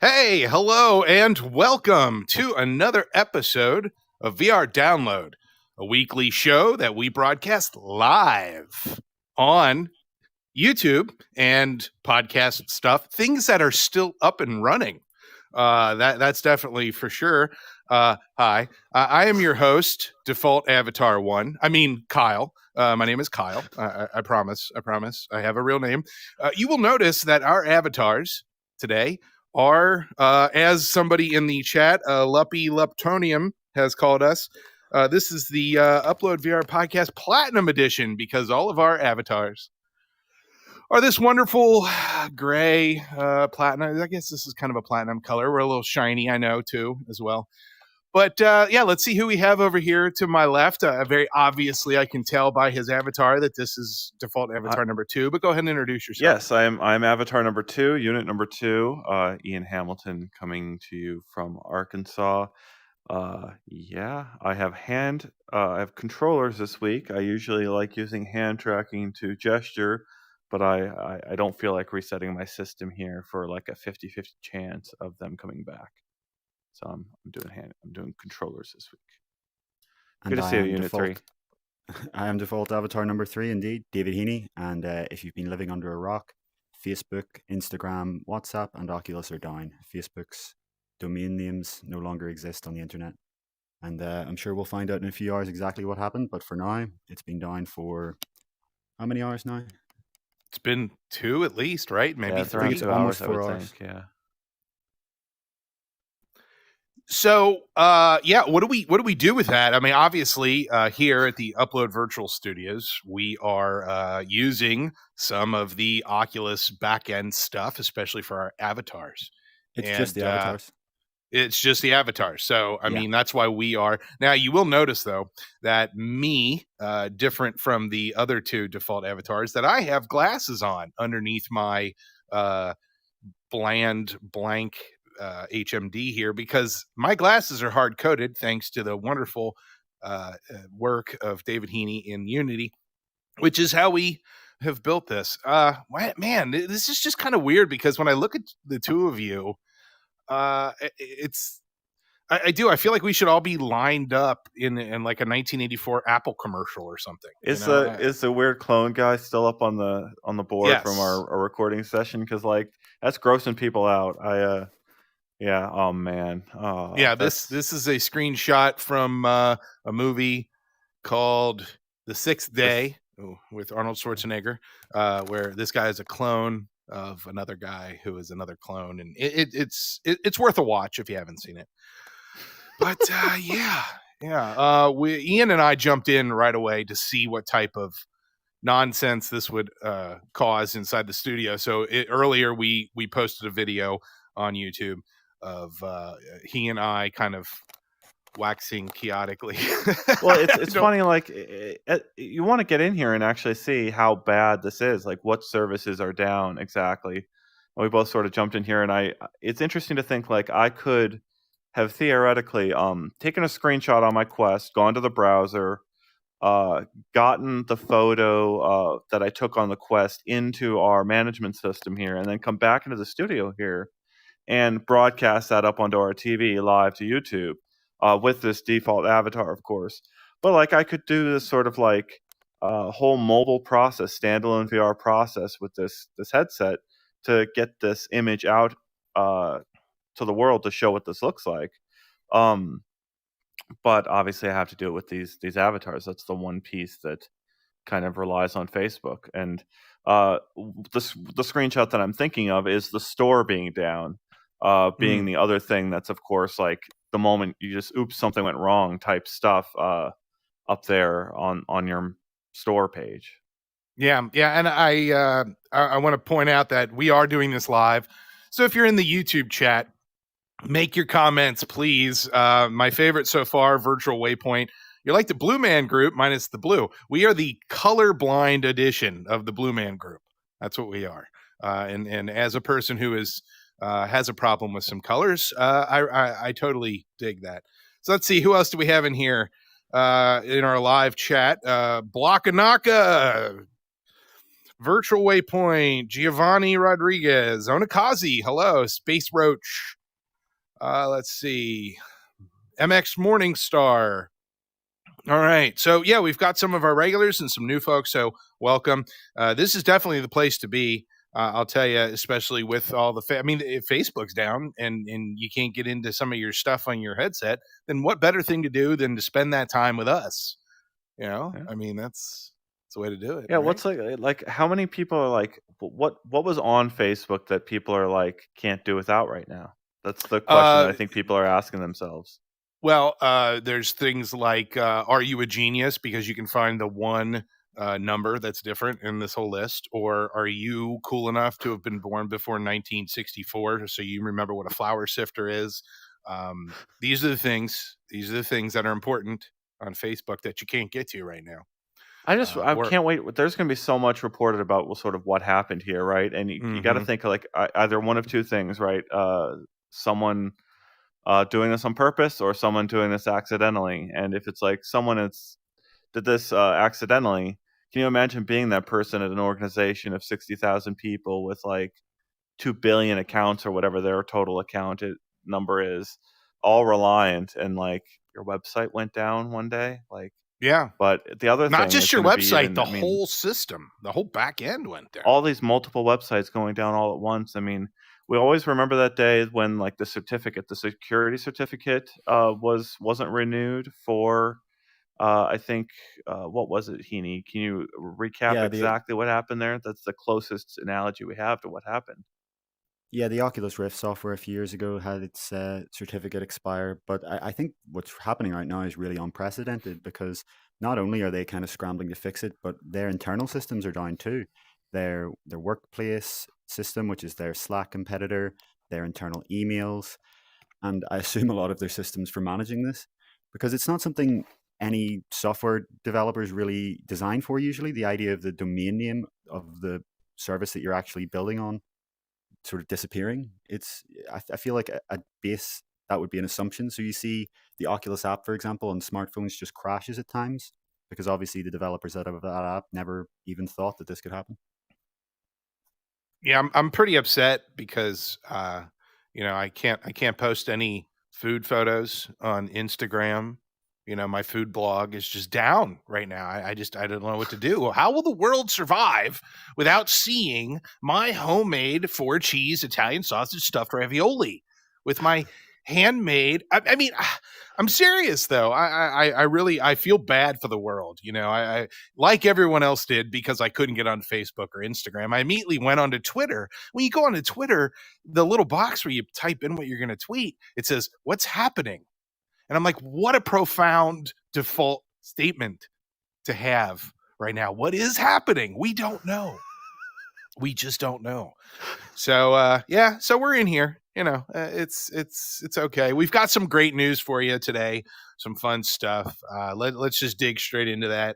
Hey, hello, and welcome to another episode of VR Download, a weekly show that we broadcast live on YouTube and podcast stuff, things that are still up and running. That's definitely for sure. Hi, I am your host, Default Avatar One. I mean, Kyle. My name is Kyle. I promise. I have a real name. You will notice that our avatars today are, as somebody in the chat, Luppy Leptonium has called us. This is the UploadVR Podcast Platinum Edition because all of our avatars are this wonderful gray platinum. I guess this is kind of a platinum color. We're a little shiny, I know, too, as well. But yeah, let's see who we have over here to my left. Very obviously, I can tell by his avatar that this is default avatar number 2. But go ahead and introduce yourself. Yes, I'm avatar number 2, unit number 2, Ian Hamilton, coming to you from Arkansas. Yeah, I have controllers this week. I usually like using hand tracking to gesture, but I don't feel like resetting my system here for like a 50-50 chance of them coming back. So I'm doing controllers this week. Good to see you, Unit 3. I am default avatar number 3, indeed, David Heaney. And if you've been living under a rock, Facebook, Instagram, WhatsApp, and Oculus are down. Facebook's domain names no longer exist on the internet. And I'm sure we'll find out in a few hours exactly what happened. But for now, it's been down for how many hours now? It's been 2 at least, right? Maybe 3. Almost 4 hours. Yeah. So, yeah, what do we do with that? I mean, obviously, here at the Upload Virtual Studios, we are using some of the Oculus backend stuff, especially for our avatars. It's just the avatars. It's just the avatars. So, I mean, that's why we are. Now, you will notice, though, that me, different from the other 2 default avatars, that I have glasses on underneath my blank HMD here, because my glasses are hard coded thanks to the wonderful work of David Heaney in Unity, which is how we have built this. Man, this is just kind of weird because when I look at the 2 of you, I feel like we should all be lined up in like a 1984 Apple commercial or something. Is the weird clone guy still up on the board from our recording session? Because like that's grossing people out. Yeah. Oh man. Oh, yeah. This is a screenshot from a movie called The Sixth Day with Arnold Schwarzenegger, where this guy is a clone of another guy who is another clone, and it's worth a watch if you haven't seen it. But yeah. Ian and I jumped in right away to see what type of nonsense this would cause inside the studio. So earlier we posted a video on YouTube of he and I kind of waxing chaotically. Well, it's funny, like you want to get in here and actually see how bad this is, like what services are down exactly. And we both sort of jumped in here, and it's interesting to think like I could have theoretically taken a screenshot on my Quest, gone to the browser, gotten the photo that I took on the Quest into our management system here, and then come back into the studio here and broadcast that up onto our TV live to YouTube with this default avatar, of course. But like I could do this sort of like whole mobile process, standalone VR process with this headset to get this image out to the world to show what this looks like. But obviously I have to do it with these avatars. That's the one piece that kind of relies on Facebook. And the screenshot that I'm thinking of is the store being down. Being the other thing that's, of course, like the moment you just, oops, something went wrong type stuff up there on your store page. Yeah. And I want to point out that we are doing this live. So if you're in the YouTube chat, make your comments, please. My favorite so far, Virtual Waypoint. You're like the Blue Man Group minus the blue. We are the colorblind edition of the Blue Man Group. That's what we are. And as a person who has a problem with some colors, I totally dig that. So let's see, who else do we have in here in our live chat? Blockanaka, Virtual Waypoint, Giovanni Rodriguez, Onakazi, hello, Space Roach. Let's see, MX Morningstar. All right, so yeah, we've got some of our regulars and some new folks, so welcome. This is definitely the place to be. I'll tell you, especially with all the I mean, if Facebook's down and you can't get into some of your stuff on your headset, then what better thing to do than to spend that time with us? You know, Yeah. I mean, that's the way to do it. Yeah, right? what's like how many people are like what was on Facebook that people are like can't do without right now? That's the question that I think people are asking themselves. Well, there's things like, are you a genius? Because you can find the one number that's different in this whole list. Or are you cool enough to have been born before 1964 so you remember what a flour sifter is? These are the things. These are the things that are important on Facebook that you can't get to right now. I Or can't wait. There's going to be so much reported about sort of what happened here, right? And you got to think like either one of two things, right? Someone doing this on purpose or someone doing this accidentally. And if it's like someone did this accidentally, can you imagine being that person at an organization of 60,000 people with like 2 billion accounts or whatever their total account number is, all reliant, and like your website went down one day? Like, yeah. but the other Not thing just is your gonna be website, even, the I mean, whole system, the whole back end went down. all these multiple websites going down all at once. I mean, we always remember that day when like the security certificate wasn't renewed for I think what was it, Heaney? Can you recap Yeah, exactly what happened there? That's the closest analogy we have to what happened. the Oculus Rift software a few years ago had its certificate expire, but I think what's happening right now is really unprecedented because not only are they kind of scrambling to fix it, but their internal systems are down too. Their workplace system, which is their Slack competitor, their internal emails, and I assume a lot of their systems for managing this, because it's not something any software developers really design for usually. The idea of the domain name of the service that you're actually building on sort of disappearing. I feel like at base that would be an assumption. So you see the Oculus app, for example, on smartphones just crashes at times because obviously the developers out of that app never even thought that this could happen. Yeah, I'm pretty upset because I can't post any food photos on Instagram. My food blog is just down right now. I don't know what to do. How will the world survive without seeing my homemade 4-cheese Italian sausage stuffed ravioli with my handmade? I mean, I'm serious though. I really feel bad for the world. I like everyone else did because I couldn't get on Facebook or Instagram. I immediately went onto Twitter. When you go onto Twitter, the little box where you type in what you're going to tweet, it says, "What's happening?" And I'm like, what a profound default statement to have right now. What is happening? We don't know. We just don't know. So so we're in here. It's okay. We've got some great news for you today. Some fun stuff. Let's just dig straight into that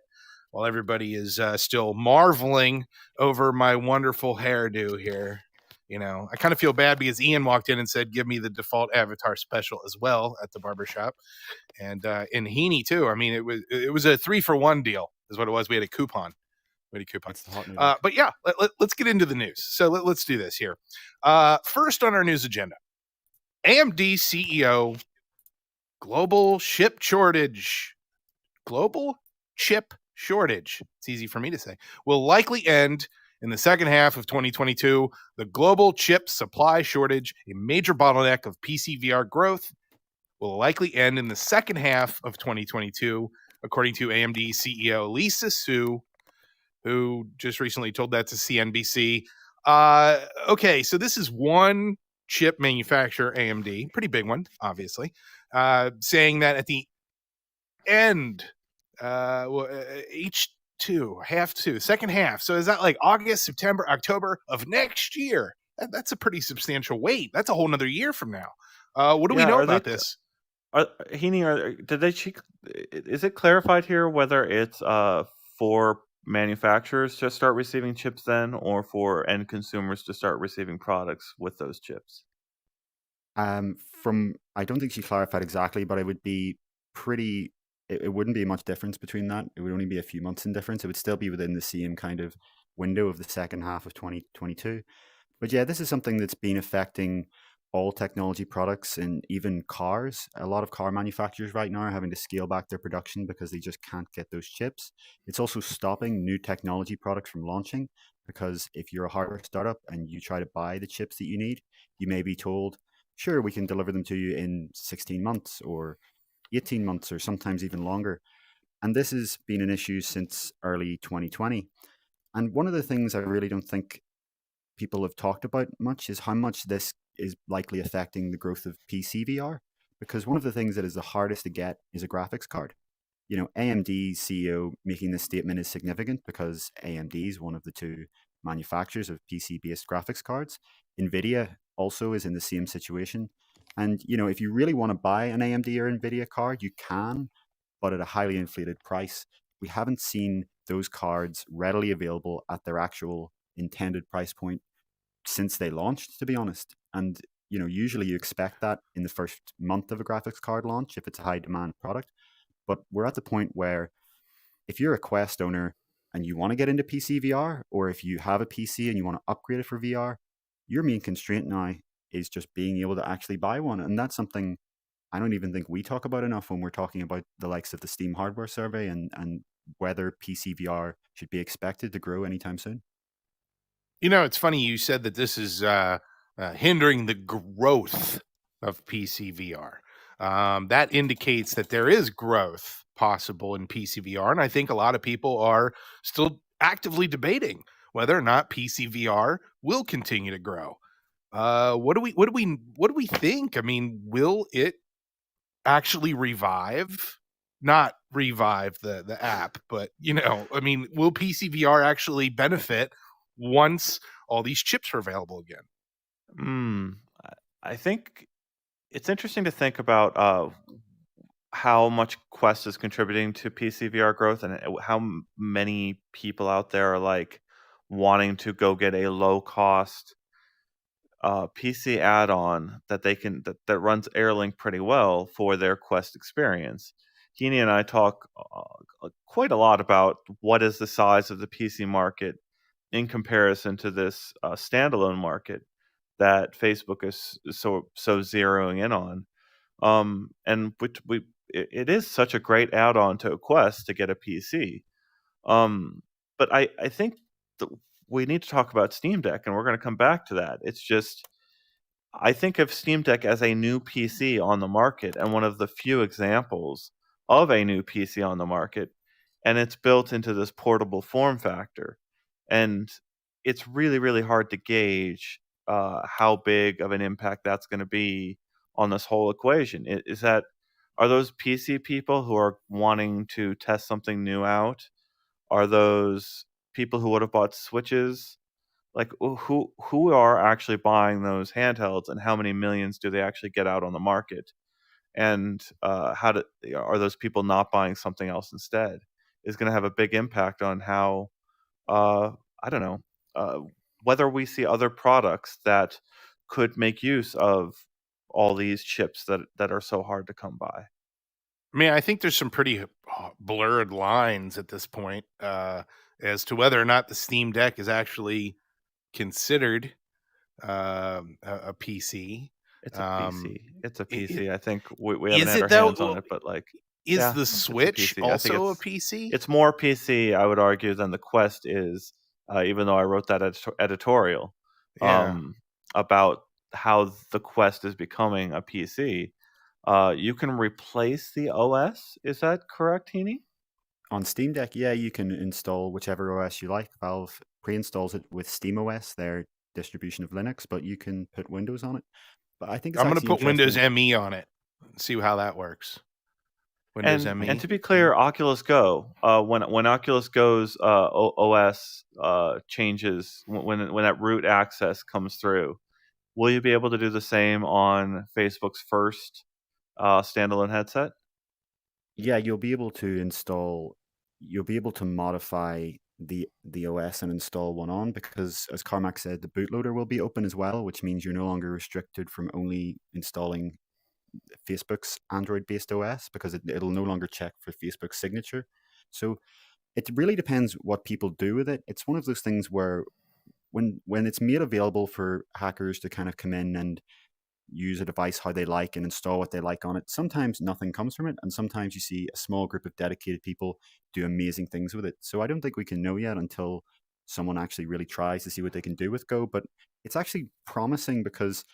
while everybody is still marveling over my wonderful hairdo here. I kind of feel bad because Ian walked in and said, "Give me the default avatar special as well" at the barbershop. And in Heaney too. I mean, it was a 3-for-1 deal, is what it was. We had a coupon. It's the hot news. But yeah, let's get into the news. So let's do this here. First on our news agenda, AMD CEO, global chip shortage. Global chip shortage. It's easy for me to say. Will likely end in the second half of 2022. The global chip supply shortage, a major bottleneck of PC VR growth, will likely end in the second half of 2022, according to AMD CEO Lisa Su, who just recently told that to CNBC. Okay, so this is one chip manufacturer, AMD, pretty big one, obviously, saying that at the end, H2, second half. So is that like August, September, October of next year? That's a pretty substantial wait. That's a whole nother year from now. What do we know about this? Heaney, is it clarified here whether it's for manufacturers to start receiving chips then, or for end consumers to start receiving products with those chips? I don't think she clarified exactly, but it would be pretty. It wouldn't be much difference between that. It would only be a few months in difference. It would still be within the same kind of window of the second half of 2022. But yeah, this is something that's been affecting all technology products and even cars. A lot of car manufacturers right now are having to scale back their production because they just can't get those chips. It's also stopping new technology products from launching because if you're a hardware startup and you try to buy the chips that you need, you may be told, sure, we can deliver them to you in 16 months or 18 months or sometimes even longer. And this has been an issue since early 2020. And one of the things I really don't think people have talked about much is how much this is likely affecting the growth of PC VR. Because one of the things that is the hardest to get is a graphics card. You know, AMD's CEO making this statement is significant because AMD is one of the two manufacturers of PC based graphics cards. NVIDIA also is in the same situation. And, you know, if you really want to buy an AMD or NVIDIA card, you can, but at a highly inflated price. We haven't seen those cards readily available at their actual intended price point since they launched, to be honest. And you know, usually you expect that in the first month of a graphics card launch if it's a high demand product. But we're at the point where if you're a Quest owner and you want to get into PC VR, or if you have a PC and you want to upgrade it for VR, your main constraint now is just being able to actually buy one. And that's something I don't even think we talk about enough when we're talking about the likes of the Steam hardware survey and whether PC VR should be expected to grow anytime soon. You know, it's funny you said that this is hindering the growth of PC VR. That indicates that there is growth possible in PC VR, and I think a lot of people are still actively debating whether or not PC VR will continue to grow. What do we think? I mean, will it actually revive? Not revive the app, but you know, I mean, will PC VR actually benefit once all these chips are available again? I think it's interesting to think about how much Quest is contributing to PC VR growth and how many people out there are like wanting to go get a low cost PC add-on that they can that runs Airlink pretty well for their Quest experience. Heaney and I talk quite a lot about what is the size of the PC market in comparison to this standalone market that Facebook is so zeroing in on. And it is such a great add-on to a Quest to get a PC. But I think that we need to talk about Steam Deck, and we're going to come back to that. It's just I think of Steam Deck as a new PC on the market and one of the few examples of a new PC on the market, and it's built into this portable form factor. And it's really, really hard to gauge how big of an impact that's going to be on this whole equation. Are those PC people who are wanting to test something new out? Are those people who would have bought Switches? Like who are actually buying those handhelds, and how many millions do they actually get out on the market? And are those people not buying something else instead? Is going to have a big impact on how I don't know whether we see other products that could make use of all these chips that are so hard to come by. I mean, I think there's some pretty blurred lines at this point as to whether or not the Steam Deck is actually considered a PC. It's a PC. It's a PC. I think we Is haven't had it our though? hands on it, but like, Is yeah, the it's a Switch PC. I think also a PC? it's more PC, I would argue, than the Quest is. Even though I wrote that editorial Yeah. about how the Quest is becoming a PC. You can replace the OS. Is that correct, Heaney? On Steam Deck, yeah, you can install whichever OS you like. Valve pre-installs it with SteamOS, their distribution of Linux, but you can put Windows on it. But I think it's I'm going to actually put Windows interesting. ME on it and see how that works. Windows ME. And to be clear, Oculus Go, when Oculus Go's OS changes, when that root access comes through, will you be able to do the same on Facebook's first standalone headset? Yeah, you'll be able to modify the OS and install one on, because as Carmack said, the bootloader will be open as well, which means you're no longer restricted from only installing Facebook's Android-based OS, because it'll no longer check for Facebook's signature. So it really depends what people do with it. It's one of those things where when it's made available for hackers to kind of come in and use a device how they like and install what they like on it, sometimes nothing comes from it, and sometimes you see a small group of dedicated people do amazing things with it. So I don't think we can know yet until someone actually really tries to see what they can do with Go. But it's actually promising, because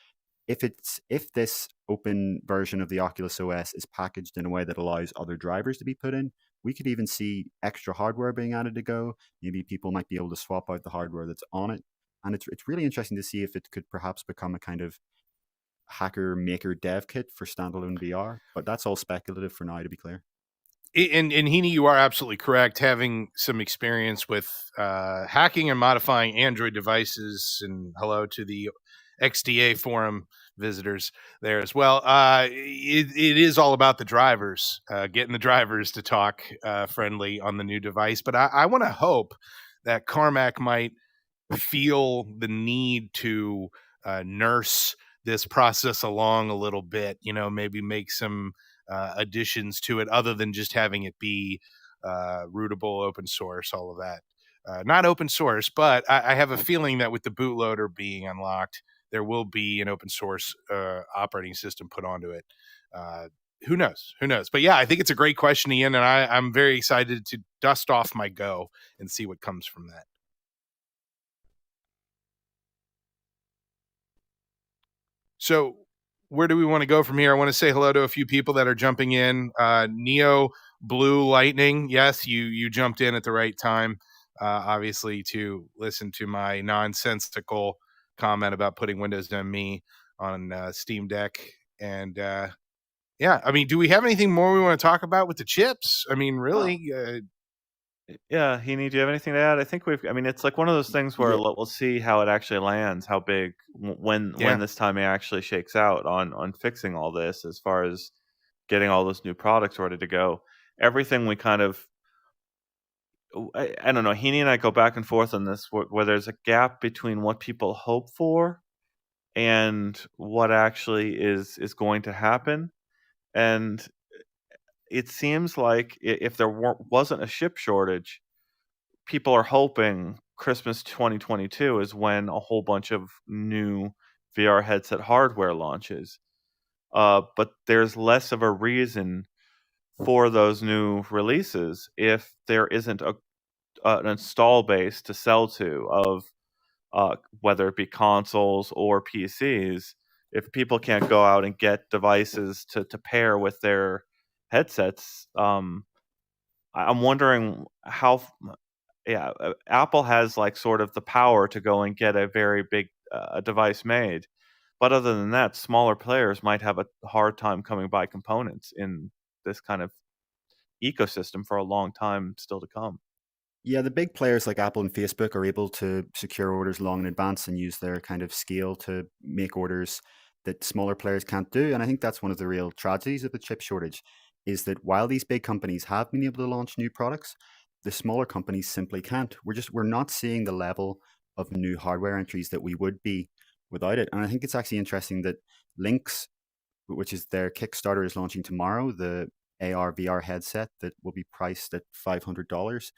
if this open version of the Oculus OS is packaged in a way that allows other drivers to be put in, we could even see extra hardware being added to Go. Maybe people might be able to swap out the hardware that's on it. And it's really interesting to see if it could perhaps become a kind of hacker maker dev kit for standalone VR. But that's all speculative for now, to be clear. And Heaney, you are absolutely correct. Having some experience with hacking and modifying Android devices, and hello to the XDA forum visitors there as well. It is all about the drivers, getting the drivers to talk friendly on the new device. But I want to hope that Carmack might feel the need to nurse this process along a little bit, maybe make some additions to it other than just having it be rootable, open source, all of that. Not open source, but I have a feeling that with the bootloader being unlocked, there will be an open source operating system put onto it. Who knows? But yeah, I think it's a great question, Ian, and I'm very excited to dust off my Go and see what comes from that. So where do we want to go from here? I want to say hello to a few people that are jumping in. Neo Blue Lightning, yes, you jumped in at the right time, obviously, to listen to my nonsensical comment about putting Windows ME on Steam Deck. And yeah, I mean, do we have anything more we want to talk about with the chips? I mean, really? Yeah, Heaney, do you have anything to add? I think it's like one of those things where we'll see how it actually lands, how big, when this time it actually shakes out on fixing all this, as far as getting all those new products ready to go. Everything we kind of, I don't know, Heaney and I go back and forth on this, where there's a gap between what people hope for and what actually is going to happen. And it seems like if there wasn't a chip shortage, people are hoping Christmas 2022 is when a whole bunch of new VR headset hardware launches. But there's less of a reason for those new releases if there isn't an install base to sell to of whether it be consoles or PCs. If people can't go out and get devices to pair with their headsets, I'm wondering how. Yeah, Apple has like sort of the power to go and get a very big device made, but other than that, smaller players might have a hard time coming by components in this kind of ecosystem for a long time still to come. Yeah, the big players like Apple and Facebook are able to secure orders long in advance and use their kind of scale to make orders that smaller players can't do. And I think that's one of the real tragedies of the chip shortage, is that while these big companies have been able to launch new products, the smaller companies simply can't. We're not seeing the level of new hardware entries that we would be without it. And I think it's actually interesting that Lynx, which is their Kickstarter, is launching tomorrow, the AR VR headset that will be priced at $500.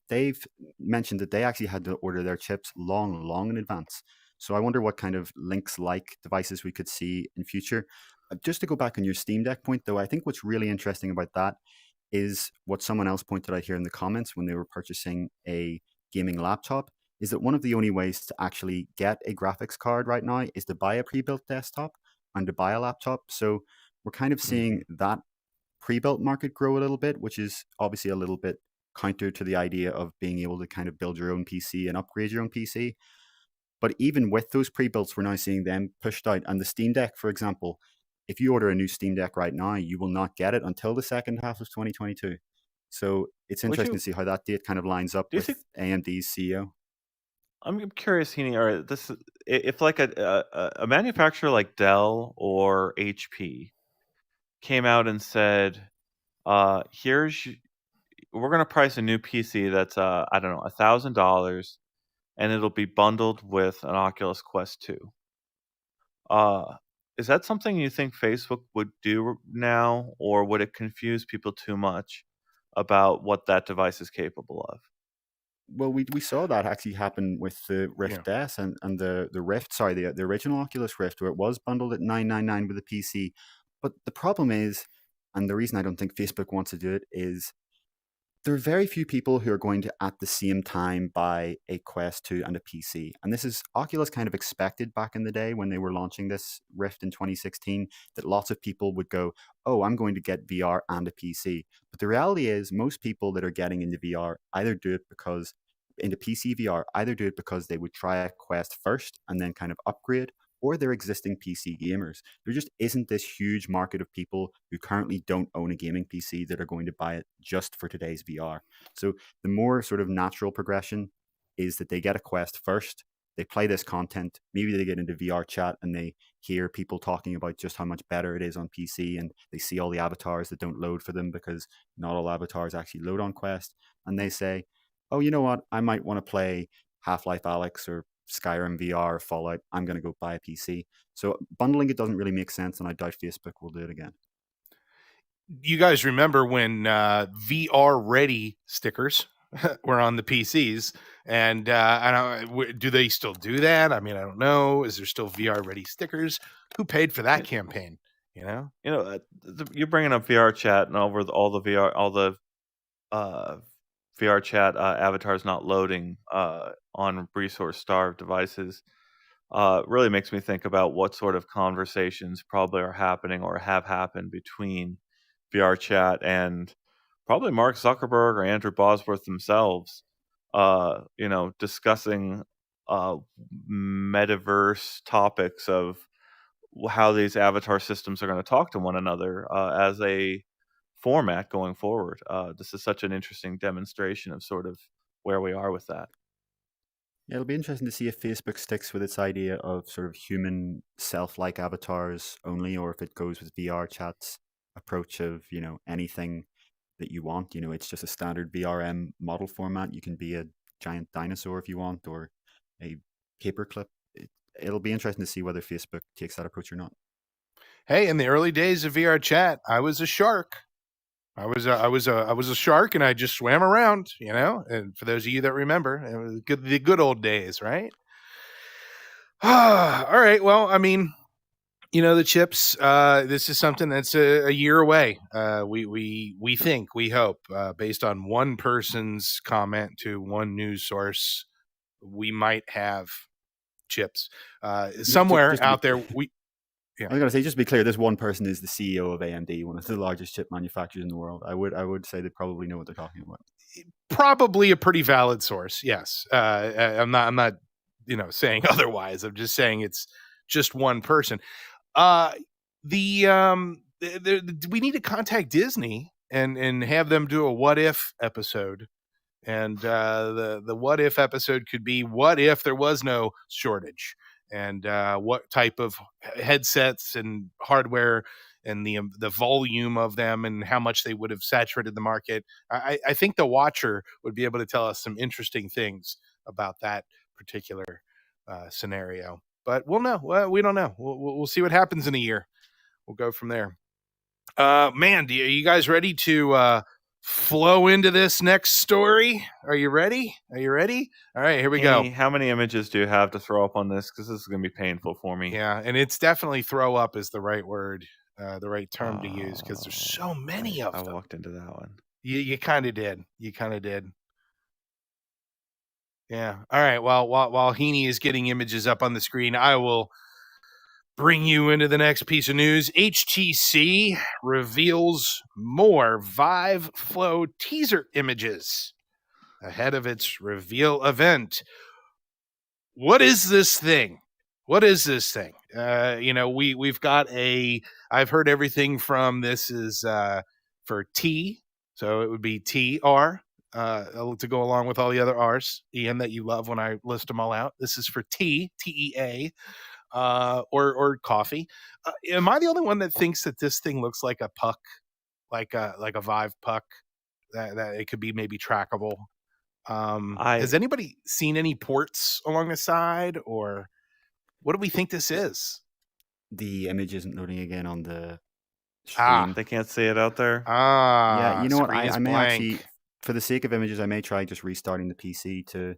They've mentioned that they actually had to order their chips long in advance. So I wonder what kind of Lynx-like devices we could see in future. Just to go back on your Steam Deck point, though, I think what's really interesting about that is what someone else pointed out here in the comments when they were purchasing a gaming laptop, is that one of the only ways to actually get a graphics card right now is to buy a pre-built desktop and to buy a laptop. So we're kind of seeing that pre-built market grow a little bit, which is obviously a little bit counter to the idea of being able to kind of build your own PC and upgrade your own PC. But even with those pre-builts, we're now seeing them pushed out. And the Steam Deck, for example, if you order a new Steam Deck right now, you will not get it until the second half of 2022. So it's interesting to see how that date kind of lines up with AMD's CEO. I'm curious, Heaney. All right, if like a manufacturer like Dell or HP came out and said, we're going to price a new PC that's I don't know, $1,000, and it'll be bundled with an Oculus Quest 2. Is that something you think Facebook would do now, or would it confuse people too much about what that device is capable of. Well, we saw that actually happen with the Rift S and the Rift, sorry, the original Oculus Rift, where it was bundled at $999 with a PC. But the problem is, and the reason I don't think Facebook wants to do it, is there are very few people who are going to at the same time buy a Quest 2 and a PC. And this is Oculus kind of expected back in the day when they were launching this Rift in 2016, that lots of people would go, oh, I'm going to get VR and a PC. But the reality is most people that are getting into VR either do it because into PC VR, either do it because they would try a Quest first and then kind of upgrade, or they're existing PC gamers. There just isn't this huge market of people who currently don't own a gaming PC that are going to buy it just for today's VR. So the more sort of natural progression is that they get a Quest first, they play this content, maybe they get into VR chat and they hear people talking about just how much better it is on PC, and they see all the avatars that don't load for them because not all avatars actually load on Quest, and they say, oh, you know what, I might want to play Half-Life Alyx or Skyrim VR or Fallout, I'm going to go buy a PC. So bundling it doesn't really make sense, and I doubt Facebook will do it again. You guys remember when VR ready stickers were on the PCs, and I don't, do they still do that? I mean, I don't know. Is there still VR ready stickers? Who paid for that campaign? You're bringing up VR chat and all the VR chat avatars not loading on resource-starved devices really makes me think about what sort of conversations probably are happening or have happened between VR chat and probably Mark Zuckerberg or Andrew Bosworth themselves, discussing metaverse topics of how these avatar systems are going to talk to one another as a format going forward. This is such an interesting demonstration of sort of where we are with that. Yeah, it'll be interesting to see if Facebook sticks with its idea of sort of human self-like avatars only, or if it goes with VR chat's approach of, anything that you want. It's just a standard VRM model format. You can be a giant dinosaur if you want, or a paperclip. It'll be interesting to see whether Facebook takes that approach or not. Hey, in the early days of VR chat, I was a shark. I was a shark, and I just swam around, And for those of you that remember, it was the good old days, right? All right. Well, I mean, the chips. This is something that's a year away. We think, we hope, based on one person's comment to one news source, we might have chips somewhere just out there. Yeah. I was going to say, just to be clear, this one person is the CEO of AMD, one of the largest chip manufacturers in the world. I would say they probably know what they're talking about. Probably a pretty valid source. Yes. I'm not, saying otherwise. I'm just saying it's just one person. We need to contact Disney and have them do a what if episode. And the what if episode could be, what if there was no shortage? And what type of headsets and hardware and the volume of them and how much they would have saturated the market. I think the watcher would be able to tell us some interesting things about that particular scenario. But we'll know. Well, we don't know. We'll see what happens in a year. We'll go from there. Man, are you guys ready to flow into this next story? Are you ready? All right, here we go. How many images do you have to throw up on this? Because this is going to be painful for me. Yeah, and it's definitely throw up is the right word, the right term to use, because there's so many of them. I walked into that one. You kind of did. Yeah. All right. Well, while Heaney is getting images up on the screen, I will bring you into the next piece of news. HTC reveals more Vive Flow teaser images ahead of its reveal event. What is this thing? We've got I've heard everything from this is for T, so it would be TR to go along with all the other R's, Ian, that you love when I list them all out. This is for TEA. Or coffee. Am I the only one that thinks that this thing looks like a puck, like a Vive puck, that it could be maybe trackable? Has anybody seen any ports along the side, or what do we think this is? The image isn't loading again on the stream. They can't see it out there. Yeah, you know what? Screen is I may blank. actually, for the sake of images, I may try just restarting the PC to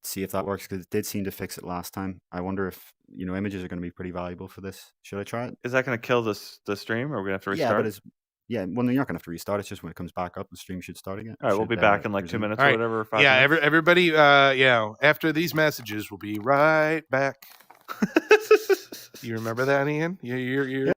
see if that works, because it did seem to fix it last time. I wonder if, images are going to be pretty valuable for this. Should I try it? Is that going to kill the stream, or are we going to have to restart? Yeah, but well, you're not going to have to restart. It's just when it comes back up, the stream should start again. All right, we'll be back in like 2 minutes or whatever. 5 yeah, minutes. everybody, after these messages, we'll be right back. You remember that, Ian? You're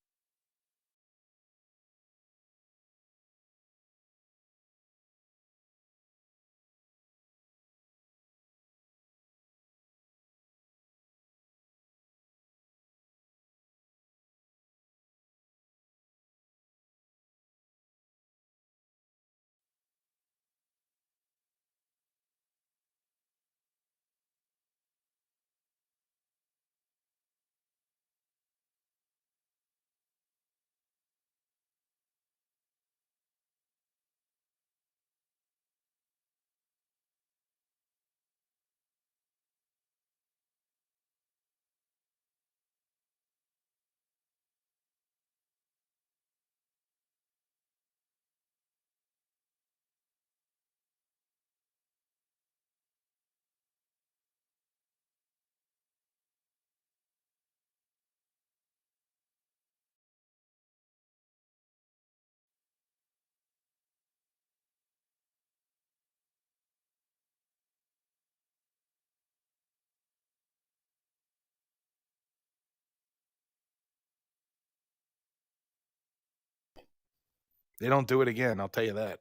They don't do it again. I'll tell you that.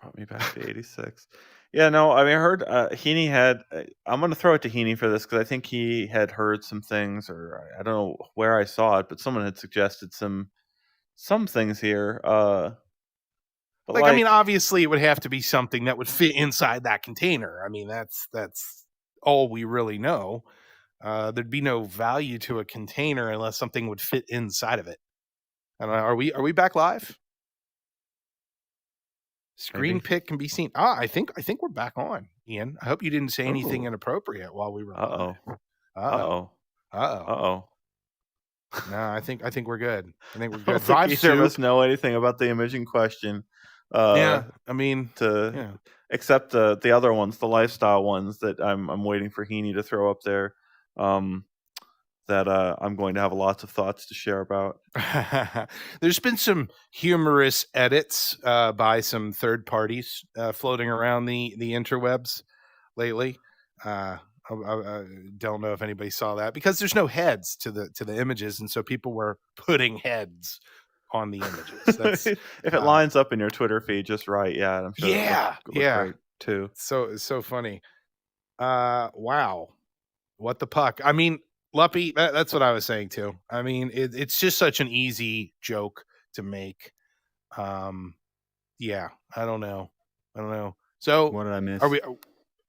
Brought me back to 86. Yeah, no, I mean, I heard Heaney had. I'm going to throw it to Heaney for this because I think he had heard some things, or I don't know where I saw it, but someone had suggested some things here. I mean, obviously, it would have to be something that would fit inside that container. I mean, that's all we really know. There'd be no value to a container unless something would fit inside of it. I don't know. Are we back live? Screen pick can be seen. I think we're back on, Ian. I hope you didn't say anything inappropriate while we were. Uh oh. No, I think we're good. I think we're good. I don't think either of us know anything about the image in question. I mean, except the other ones, the lifestyle ones that I'm waiting for Heaney to throw up there. That I'm going to have lots of thoughts to share about. There's been some humorous edits by some third parties floating around the interwebs lately. I don't know if anybody saw that because there's no heads to the images, and so people were putting heads on the images. That's, if it lines up in your Twitter feed just right, yeah, I'm sure. Yeah, look great too. So funny. Wow, what the puck? I mean. Luppy, that's what I was saying too. I mean, it's just such an easy joke to make. Yeah, I don't know. So what did I miss? Are we?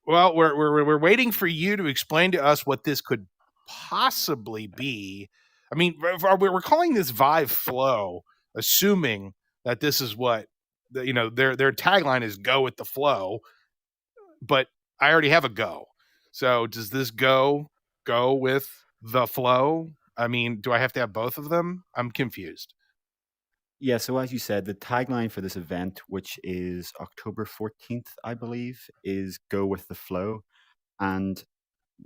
Well, we're waiting for you to explain to us what this could possibly be. I mean, we're calling this Vive Flow, assuming that this is what their tagline is: "Go with the flow." But I already have a go. So does this go with the flow? I mean, do I have to have both of them? I'm confused. Yeah, so as you said, the tagline for this event, which is October 14th, I believe, is Go with the Flow. And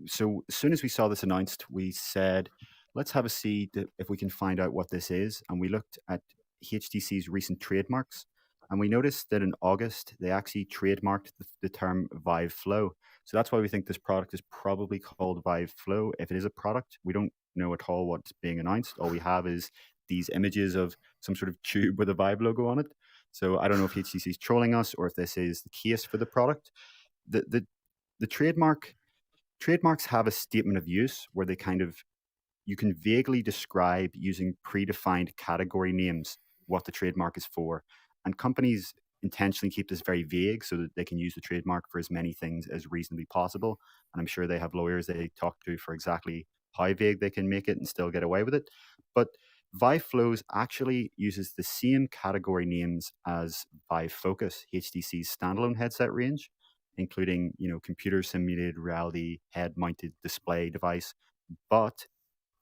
so as soon as we saw this announced, we said, let's have a see if we can find out what this is. And we looked at HTC's recent trademarks, and we noticed that in August, they actually trademarked the term Vive Flow. So that's why we think this product is probably called Vive Flow. If it is a product, we don't know at all what's being announced. All we have is these images of some sort of tube with a Vive logo on it. So I don't know if HTC is trolling us or if this is the case for the product. The trademarks have a statement of use where you can vaguely describe using predefined category names what the trademark is for. And companies intentionally keep this very vague so that they can use the trademark for as many things as reasonably possible. And I'm sure they have lawyers they talk to for exactly how vague they can make it and still get away with it. But Vive Flows actually uses the same category names as Vive Focus, HTC's standalone headset range, including computer simulated reality head-mounted display device. But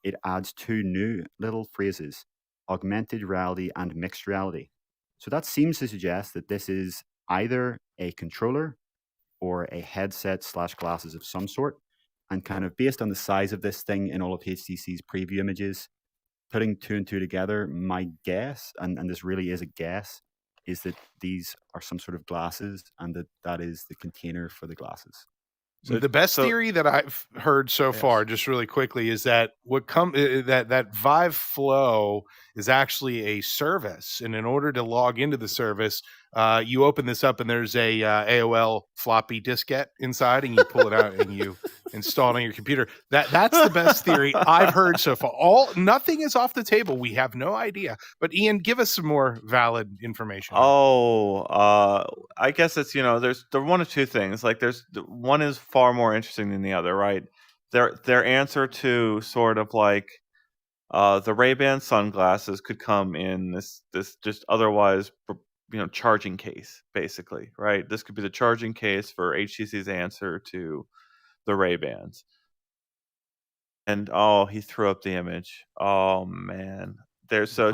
it adds two new little phrases: augmented reality, and mixed reality. So that seems to suggest that this is either a controller or a headset / glasses of some sort. And kind of based on the size of this thing in all of HTC's preview images, putting 2 and 2 together, my guess, and this really is a guess, is that these are some sort of glasses and that is the container for the glasses. So the best theory that I've heard so far, just really quickly, is that that Vive Flow is actually a service, and in order to log into the service, you open this up, and there's a AOL floppy diskette inside, and you pull it out and you install it on your computer. That's the best theory I've heard so far. Nothing is off the table. We have no idea. But Ian, give us some more valid information. I guess it's, there's one of two things. Like one is far more interesting than the other, right? Their answer to sort of like the Ray-Ban sunglasses could come in this just otherwise charging case, basically, right? This could be the charging case for HTC's answer to the Ray-Bans. And he threw up the image. Oh man. There's to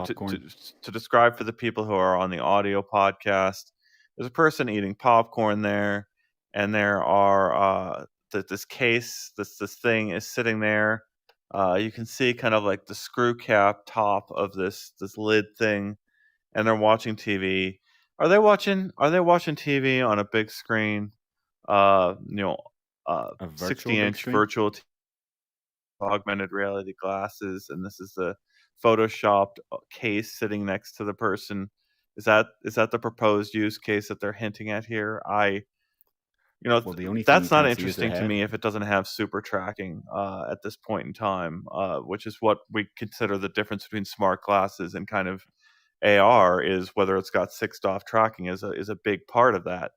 describe for the people who are on the audio podcast, there's a person eating popcorn there, and there are this case, this thing is sitting there. You can see kind of like the screw cap top of this lid thing, and they're watching TV. Are they watching TV on a big screen? 60-inch virtual TV, augmented reality glasses, and this is the photoshopped case sitting next to the person. Is that the proposed use case that they're hinting at here? That's not interesting to me if it doesn't have super tracking at this point in time, which is what we consider the difference between smart glasses and kind of AR, is whether it's got 6DoF tracking is a big part of that.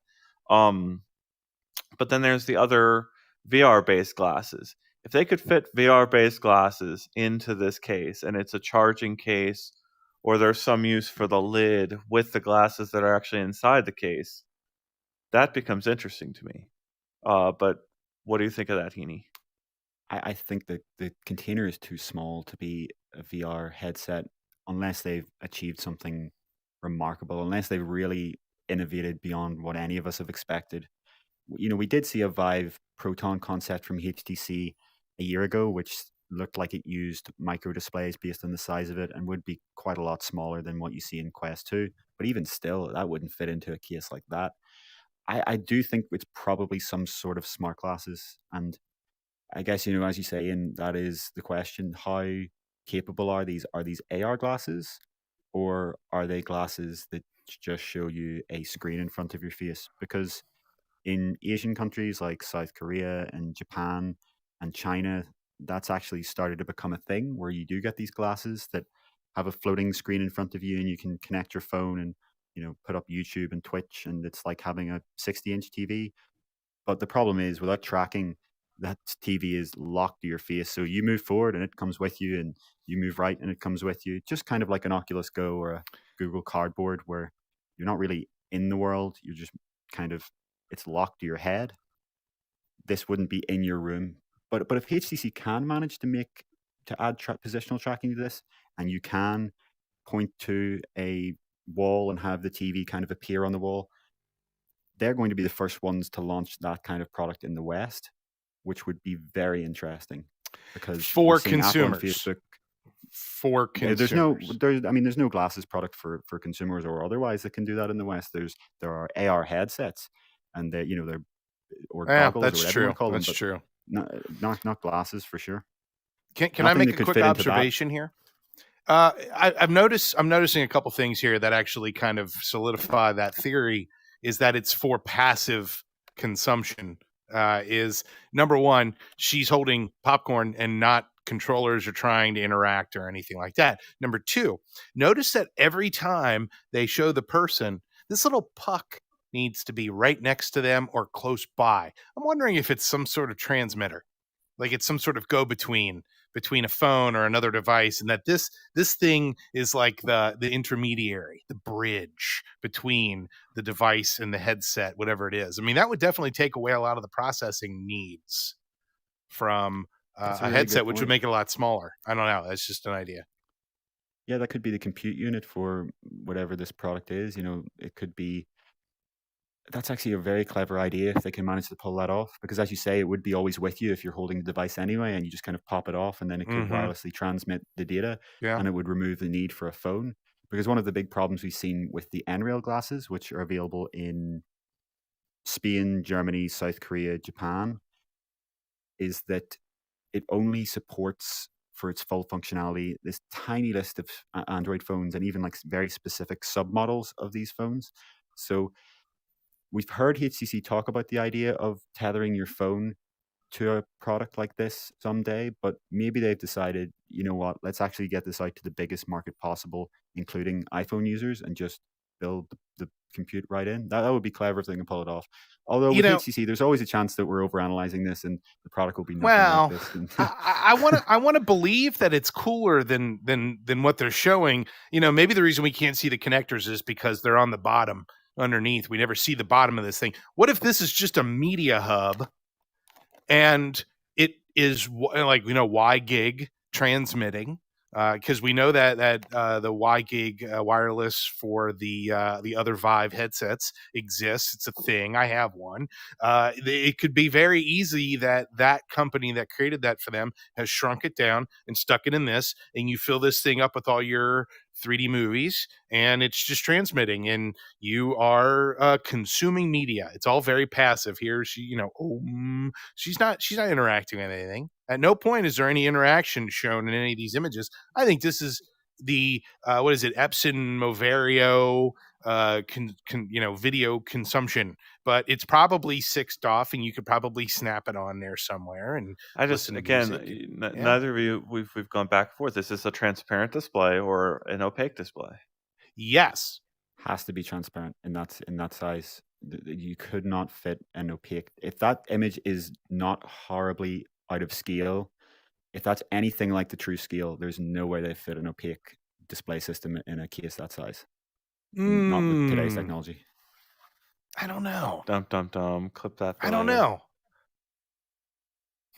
But then there's the other VR-based glasses. If they could fit VR-based glasses into this case, and it's a charging case, or there's some use for the lid with the glasses that are actually inside the case, that becomes interesting to me. But what do you think of that, Heaney? I think that the container is too small to be a VR headset unless they've achieved something remarkable, unless they've really innovated beyond what any of us have expected. We did see a Vive Proton concept from HTC a year ago, which looked like it used micro displays based on the size of it and would be quite a lot smaller than what you see in Quest 2. But even still, that wouldn't fit into a case like that. I do think it's probably some sort of smart glasses. And I guess, as you say, and that is the question, how capable are these? Are these AR glasses, or are they glasses that just show you a screen in front of your face? Because in Asian countries like South Korea and Japan and China, that's actually started to become a thing where you do get these glasses that have a floating screen in front of you, and you can connect your phone and put up YouTube and Twitch, and it's like having a 60-inch TV. But the problem is, without tracking, that TV is locked to your face. So you move forward and it comes with you, and you move right and it comes with you. Just kind of like an Oculus Go or a Google Cardboard, where you're not really in the world. You're just kind of, it's locked to your head. This wouldn't be in your room. But if HTC can manage to add positional tracking to this, and you can point to a wall and have the TV kind of appear on the wall, they're going to be the first ones to launch that kind of product in the West, which would be very interesting. Because for consumers, there's no glasses product for consumers or otherwise that can do that in the West. There are AR headsets, and they're or goggles, that's or whatever true. you want to call them. That's true. Not glasses for sure. Can I make a quick observation here? I'm noticing a couple things here that actually kind of solidify that theory. Is that it's for passive consumption? Is number one, she's holding popcorn and not controllers or trying to interact or anything like that. Number two, notice that every time they show the person, this little puck needs to be right next to them or close by. I'm wondering if it's some sort of transmitter, like it's some sort of go-between between a phone or another device, and that this thing is like the intermediary, the bridge between the device and the headset, whatever it is. I mean, that would definitely take away a lot of the processing needs from a headset, which would make it a lot smaller. I don't know. That's just an idea. Yeah, that could be the compute unit for whatever this product is. It could be. That's actually a very clever idea if they can manage to pull that off. Because as you say, it would be always with you if you're holding the device anyway, and you just kind of pop it off, and then it could Mm-hmm. wirelessly transmit the data, Yeah. and it would remove the need for a phone. Because one of the big problems we've seen with the N-Rail glasses, which are available in Spain, Germany, South Korea, Japan, is that it only supports for its full functionality this tiny list of Android phones and even like very specific submodels of these phones. So we've heard HTC talk about the idea of tethering your phone to a product like this someday, but maybe they've decided, you know what, let's actually get this out to the biggest market possible, including iPhone users, and just build the compute right in. That would be clever if they can pull it off. Although with HTC, there's always a chance that we're overanalyzing this and the product will be nothing like this. I want to believe that it's cooler than what they're showing. Maybe the reason we can't see the connectors is because they're on the bottom underneath. We never see the bottom of this thing. What if this is just a media hub and it is like WiGig transmitting? Because we know that the WiGig wireless for the other Vive headsets exists. It's a thing. I have one. It could be very easy that company that created that for them has shrunk it down and stuck it in this, and you fill this thing up with all your 3D movies, and it's just transmitting, and you are consuming media. It's all very passive. Here, she's not interacting with anything. At no point is there any interaction shown in any of these images. I think this is the what is it, Epson Moverio video consumption, but it's probably sixed off, and you could probably snap it on there somewhere and listen to music. Neither of you, we've gone back and forth. Is this a transparent display or an opaque display? Yes, has to be transparent in that size. You could not fit an opaque. If that image is not horribly out of scale, if that's anything like the true scale, there's no way they fit an opaque display system in a case that size. Not with today's technology. I don't know. Clip that. I don't know.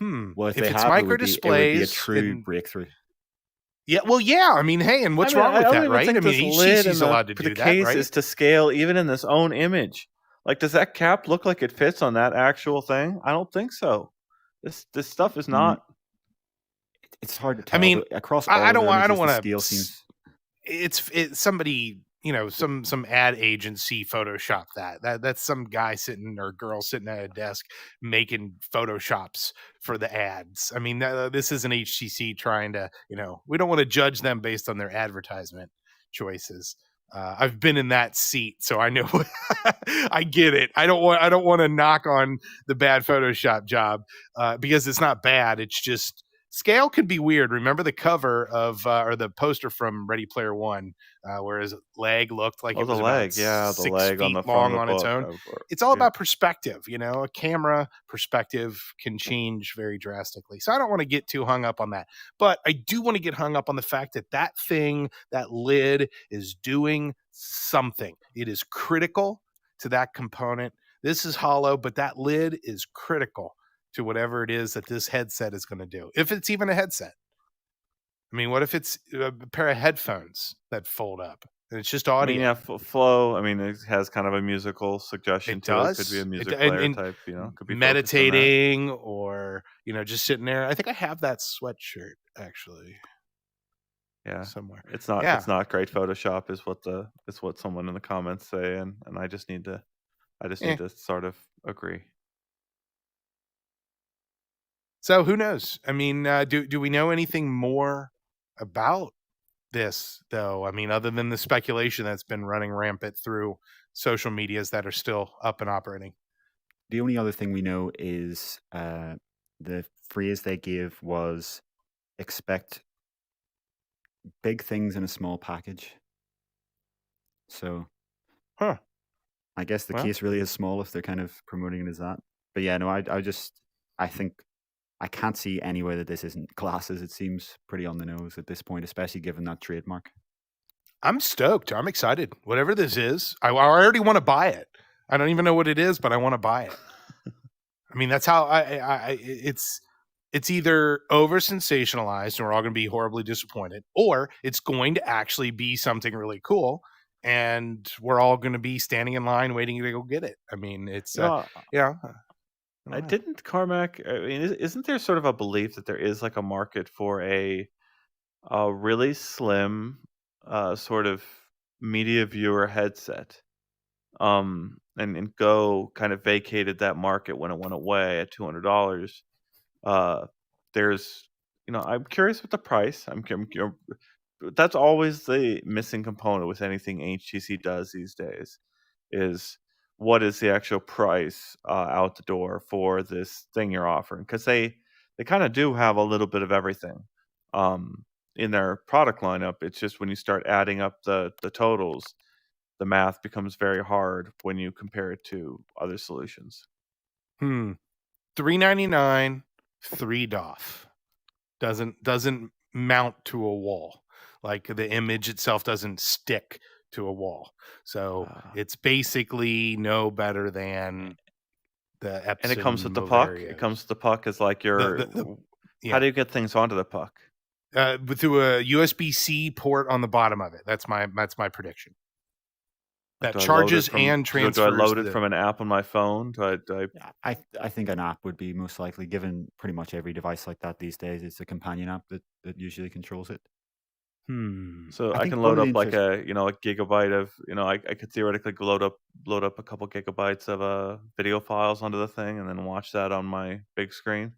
Well, if it's have, micro displays, it would be a true breakthrough. Yeah, well, yeah. I mean, hey, and what's wrong with that, right? I mean, HTC's allowed to do that, right? The case is to scale even in this own image. Like, does that cap look like it fits on that actual thing? I don't think so. This stuff is not. It's hard to tell. I mean, across all I don't want to. Scale seems. It's somebody, some ad agency Photoshop that's some guy sitting or girl sitting at a desk making Photoshops for the ads. I mean, this isn't HTC trying to, we don't want to judge them based on their advertisement choices. I've been in that seat, so I know. I get it. I don't want to knock on the bad Photoshop job because it's not bad. It's just scale could be weird. Remember the cover of or the poster from Ready Player One, where his leg looked like it was the leg, about 6 leg feet on the long on its own. It's all about perspective. A camera perspective can change very drastically. So I don't want to get too hung up on that, but I do want to get hung up on the fact that thing, that lid, is doing something. It is critical to that component. This is hollow, but that lid is critical to whatever it is that this headset is going to do. If it's even a headset. I mean, what if it's a pair of headphones that fold up and it's just audio? I mean, yeah, Flow. I mean, it has kind of a musical suggestion to it. It could be a music player type, could be meditating or, just sitting there. I think I have that sweatshirt actually. Yeah, somewhere. It's not great Photoshop is what someone in the comments say, and I just need to sort of agree. So who knows? I mean, do we know anything more about this, though? I mean, other than the speculation that's been running rampant through social medias that are still up and operating. The only other thing we know is the phrase they gave was expect big things in a small package. So, I guess the case really is small if they're kind of promoting it as that. But yeah, no, I think I can't see any way that this isn't glasses. It seems pretty on the nose at this point, especially given that trademark. I'm stoked. I'm excited. Whatever this is, I already want to buy it. I don't even know what it is, but I want to buy it. I mean, that's how it's it's either over sensationalized and we're all going to be horribly disappointed, or it's going to actually be something really cool and we're all going to be standing in line waiting to go get it. I mean, it's, didn't Carmack, I mean, isn't there sort of a belief that there is like a market for a really slim sort of media viewer headset? And Go kind of vacated that market when it went away at $200. There's, I'm curious with the price. That's always the missing component with anything HTC does these days, is what is the actual price out the door for this thing you're offering? Because they kind of do have a little bit of everything in their product lineup. It's just when you start adding up the totals, the math becomes very hard when you compare it to other solutions. $399, $3 doesn't mount to a wall. Like the image itself doesn't stick to a wall. So it's basically no better than the Epson. And it comes with the puck. It comes with the puck as like your. How do you get things onto the puck? Through a USB-C port on the bottom of it. That's my prediction. That charges and transfers. Do I load it from an app on my phone? I think an app would be most likely, given pretty much every device like that these days. It's a companion app that usually controls it. So I can load up like a gigabyte of, I could theoretically load up a couple gigabytes of video files onto the thing and then watch that on my big screen.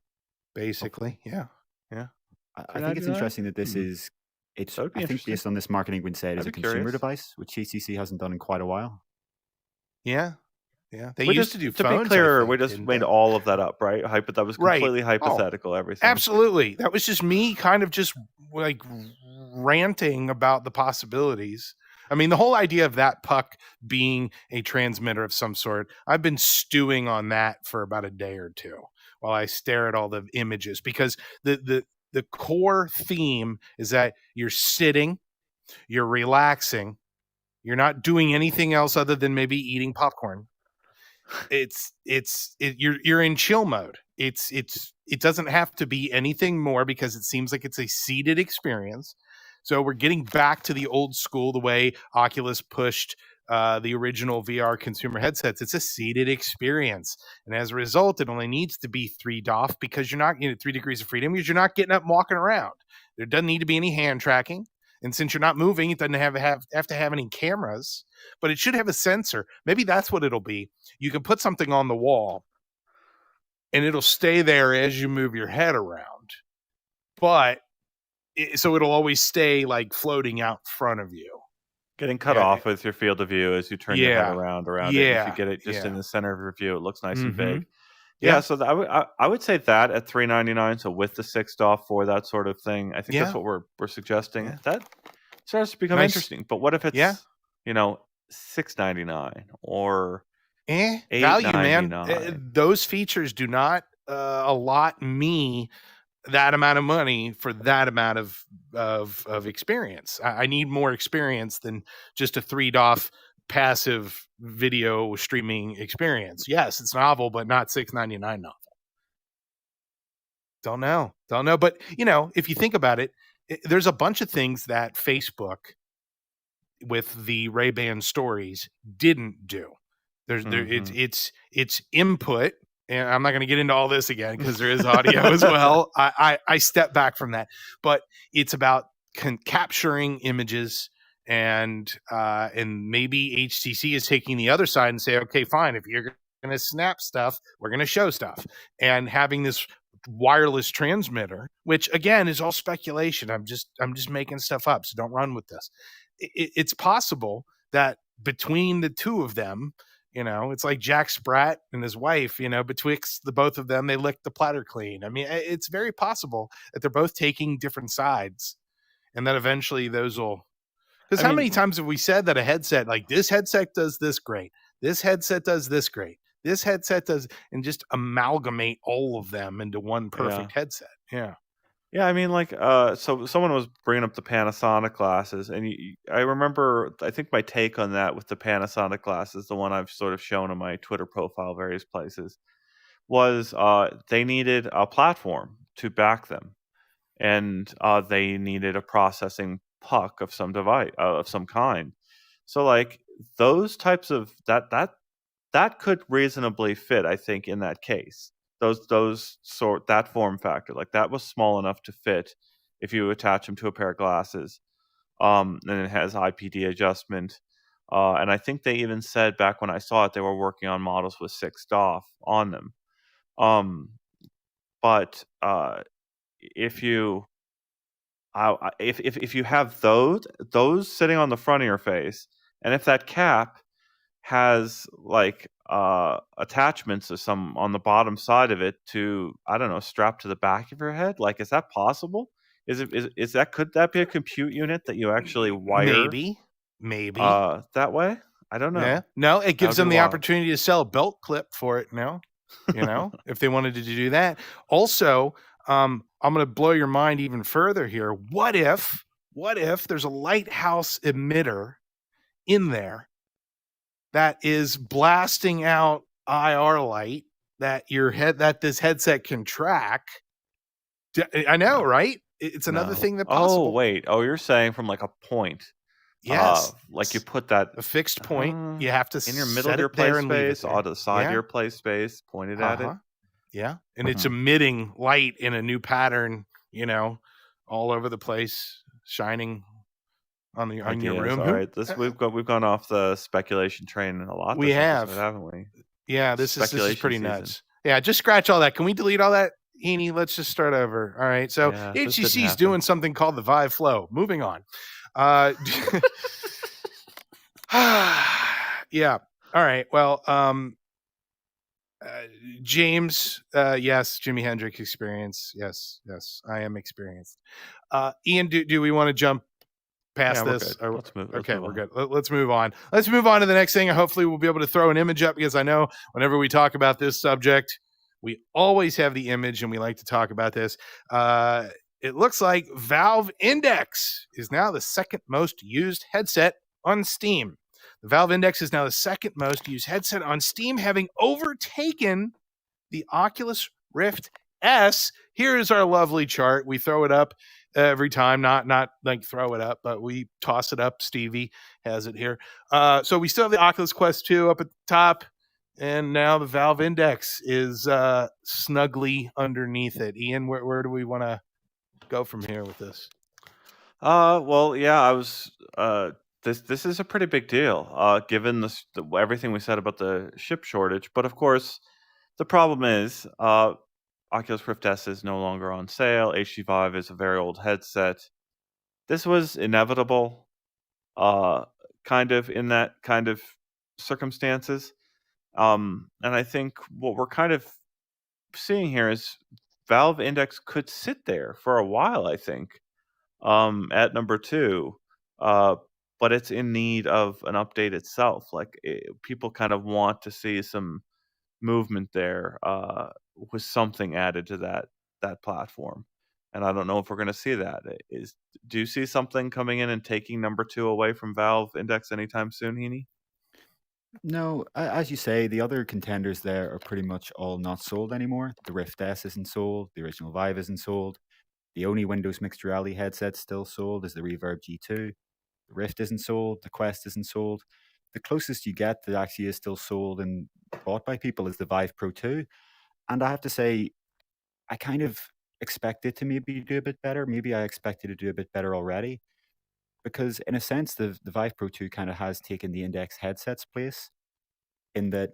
Basically, yeah. I think it's interesting that this is. I think based on this marketing wind said, is a consumer device, which HTC hasn't done in quite a while. Yeah. They used to do phones. To be clear, we just made all of that up, right? That was completely hypothetical. Everything. Absolutely. That was just me kind of just like ranting about the possibilities. I mean, the whole idea of that puck being a transmitter of some sort, I've been stewing on that for about a day or two while I stare at all the images, because the core theme is that you're sitting, you're relaxing, you're not doing anything else other than maybe eating popcorn. You're in chill mode. It doesn't have to be anything more, because it seems like it's a seated experience. So we're getting back to the old school, the way Oculus pushed the original VR consumer headsets. It's a seated experience, and as a result, it only needs to be 3 DOF, because you're not 3 degrees of freedom, because you're not getting up and walking around. There doesn't need to be any hand tracking, and since you're not moving, it doesn't have to have any cameras, but it should have a sensor. Maybe that's what it'll be. You can put something on the wall, and it'll stay there as you move your head around, but so it'll always stay like floating out in front of you. Getting cut off with your field of view as you turn your head around it. If you get it just in the center of your view, it looks nice and big. So I would say that at $399, so with the 6 DOF for that sort of thing, I think that's what we're suggesting. That starts to become interesting. But what if it's $699 or value, man? Those features do not allot me that amount of money for that amount of experience. I need more experience than just a 3 DOF passive video streaming experience. Yes, it's novel, but not $699 novel. Don't know. But if you think about it, there's a bunch of things that Facebook with the Ray-Ban stories didn't do. It's input. And I'm not going to get into all this again because there is audio as well. I step back from that, but it's about capturing images, and maybe HTC is taking the other side and say, okay, fine, if you're going to snap stuff, we're going to show stuff, and having this wireless transmitter, which again is all speculation. I'm just making stuff up, so don't run with this. It's possible that between the two of them, it's like Jack Sprat and his wife, betwixt the both of them, they lick the platter clean. I mean, it's very possible that they're both taking different sides, and that eventually those will, because how many times have we said that a headset, like this headset does this great, this headset does this great, this headset does, and just amalgamate all of them into one perfect headset. Yeah, I mean, like, so someone was bringing up the Panasonic glasses, and I remember, I think my take on that with the Panasonic glasses, the one I've sort of shown on my Twitter profile, various places, was they needed a platform to back them, and they needed a processing puck of some device of some kind. So like those types of that could reasonably fit, I think, in that case. That form factor, like that was small enough to fit if you attach them to a pair of glasses. And it has IPD adjustment. And I think they even said back when I saw it, they were working on models with 6 DOF on them. But if you if you have those sitting on the front of your face, and if that cap has like attachments or some on the bottom side of it to, I don't know, strap to the back of your head, like is that possible? Is that, could that be a compute unit that you actually wire maybe that way? I don't know. Yeah. No, it gives That would them be the wild. opportunity to sell a belt clip for it now, if they wanted to do that. Also, I'm going to blow your mind even further here. What if there's a lighthouse emitter in there that is blasting out IR light that this headset can track? I know, right? It's another No. thing that's possible. Oh, wait. Oh, you're saying from like a point. Yes. Like you put that A fixed point. You have to in your middle set of your it there play and leave it space, there. to the side of your play space, pointed at it. Yeah. And it's emitting light in a new pattern, all over the place, shining on your room. All right, we've gone off the speculation train a lot. We have, haven't we? Yeah, this is pretty season. nuts. Yeah, just scratch all that. Can we delete all that, Heaney? Let's just start over. All right. So HTC is doing something called the Vive Flow. Moving on. Yeah. All right. Well, James, yes, Jimi Hendrix experience. Yes, I am experienced. Ian, do we want to jump past this? Let's move. Okay, we're good. Let's move on. Let's move on to the next thing. Hopefully we'll be able to throw an image up, because I know whenever we talk about this subject, we always have the image and we like to talk about this. It looks like Valve Index is now the second most used headset on Steam. The Valve Index is now the second most used headset on Steam, having overtaken the Oculus Rift S. Here is our lovely chart. We throw it up every time, not like throw it up, but we toss it up. Stevie has it here. So we still have the Oculus Quest 2 up at the top, and now the Valve Index is snugly underneath it. Ian, where do we want to go from here with this? Well, yeah, I was. This is a pretty big deal, given everything we said about the chip shortage. But of course, the problem is Oculus Rift S is no longer on sale. HTC Vive is a very old headset. This was inevitable, kind of in that kind of circumstances. And I think what we're kind of seeing here is Valve Index could sit there for a while, I think, at number 2. But it's in need of an update itself. Like people kind of want to see some movement there, with something added to that platform. And I don't know if we're going to see that. Do you see something coming in and taking number 2 away from Valve Index anytime soon, Heaney? No, as you say, the other contenders there are pretty much all not sold anymore. The Rift S isn't sold. The original Vive isn't sold. The only Windows mixed reality headset still sold is the Reverb G2. The Rift isn't sold. The Quest isn't sold. The closest you get that actually is still sold and bought by people is the Vive Pro 2. And I have to say, I kind of expected to maybe do a bit better. Maybe I expected to do a bit better already. Because in a sense, the Vive Pro 2 kind of has taken the Index headset's place, in that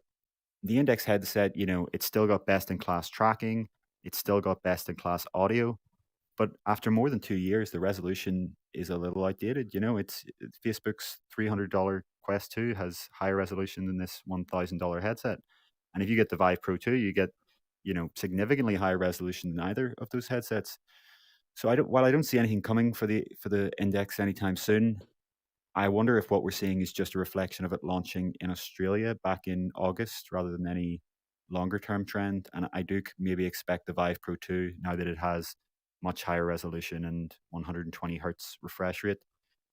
the Index headset, it's still got best-in-class tracking. It's still got best-in-class audio. But after more than 2 years, the resolution is a little outdated. It's Facebook's $300 Quest 2 has higher resolution than this $1,000 headset. And if you get the Vive Pro 2, you get, significantly higher resolution than either of those headsets. So while I don't see anything coming for the Index anytime soon, I wonder if what we're seeing is just a reflection of it launching in Australia back in August rather than any longer term trend. And I do maybe expect the Vive Pro 2, now that it has much higher resolution and 120 hertz refresh rate,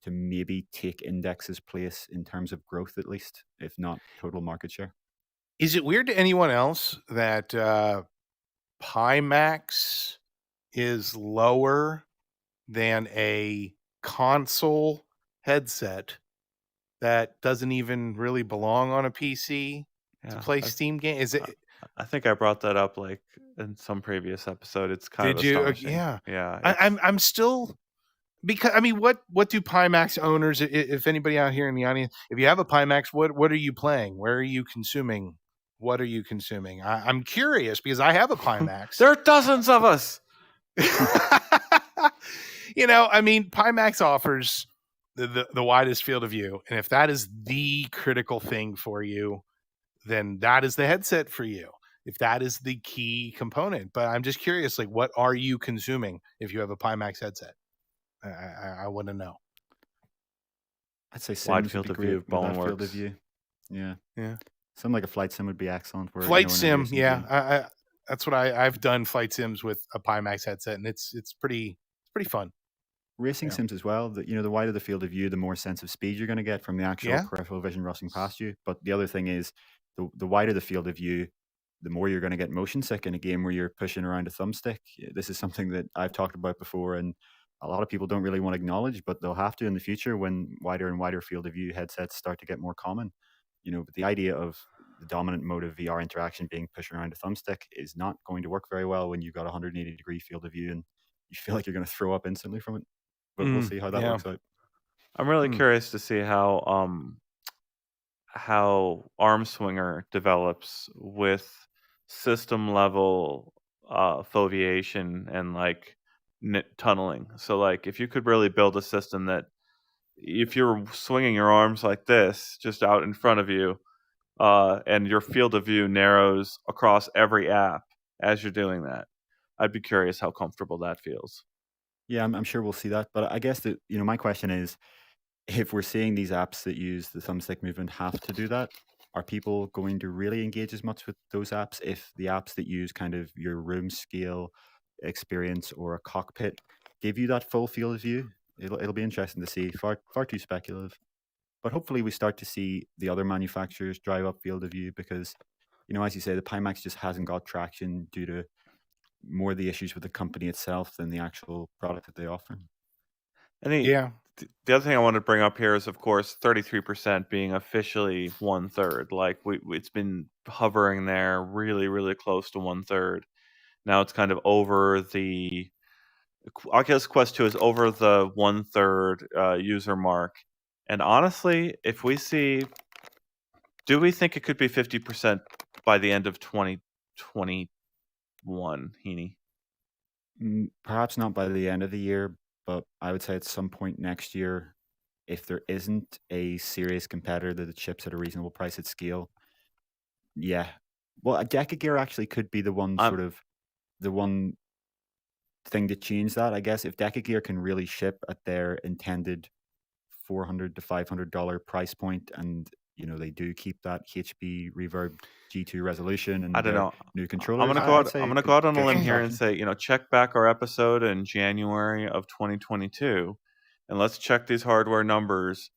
to maybe take Index's place in terms of growth, at least, if not total market share. Is it weird to anyone else that Pimax is lower than a console headset that doesn't even really belong on a PC to play Steam game? Is it? I think I brought that up like in some previous episode. It's kind of Did you? astonishing. Yeah. Yeah. I'm still, because I mean, what do Pimax owners, if anybody out here in the audience, if you have a Pimax, what are you playing? Where are you consuming? What are you consuming? I'm curious because I have a Pimax. There are dozens of us. You know, I mean, Pimax offers the widest field of view, and if that is the critical thing for you, then that is the headset for you. If that is the key component. But I'm just curious, like, what are you consuming if you have a Pimax headset? I want to know. I'd say Sims Wide would field be of great view, with that bone field of works. view. Yeah. Yeah. Something like a flight sim would be excellent. Where, Flight in a sim, racing yeah. game. That's what I've done flight sims with a Pimax headset, and it's pretty fun. Racing sims as well. The wider the field of view, the more sense of speed you're going to get from the actual peripheral vision rushing past you. But the other thing is, the wider the field of view, the more you're going to get motion sick in a game where you're pushing around a thumbstick. This is something that I've talked about before, and a lot of people don't really want to acknowledge, but they'll have to in the future when wider and wider field of view headsets start to get more common. But the idea of the dominant mode of VR interaction being pushed around a thumbstick is not going to work very well when you've got a 180-degree field of view and you feel like you're going to throw up instantly from it. But we'll see how that works out. I'm really curious to see how Arm Swinger develops with system level foveation and like tunneling. So like if you could really build a system that if you're swinging your arms like this just out in front of you and your field of view narrows across every app as you're doing that, I'd be curious how comfortable that feels. Yeah, I'm sure we'll see that. But I guess that, my question is, if we're seeing these apps that use the thumbstick movement have to do that, are people going to really engage as much with those apps if the apps that use kind of your room scale experience or a cockpit give you that full field of view? It'll be interesting to see. Far too speculative. But hopefully we start to see the other manufacturers drive up field of view because, as you say, the Pimax just hasn't got traction due to more the issues with the company itself than the actual product that they offer. The other thing I want to bring up here is, of course, 33% being officially 1/3. Like it's been hovering there really, really close to 1/3. Now it's kind of over the Oculus Quest 2 is over the 1/3 user mark. And honestly, if we see, do we think it could be 50% by the end of 2021, Heaney? Perhaps not by the end of the year, but I would say at some point next year, if there isn't a serious competitor that ships at a reasonable price at scale. Yeah. Well, a Deca Gear actually could be the one the one thing to change that. I guess if Deca Gear can really ship at their intended $400 to $500 price point, and they do keep that HP Reverb G2 resolution and I don't know. new controllers. I'm gonna go out on a limb here and say, check back our episode in January of 2022, and let's check these hardware numbers.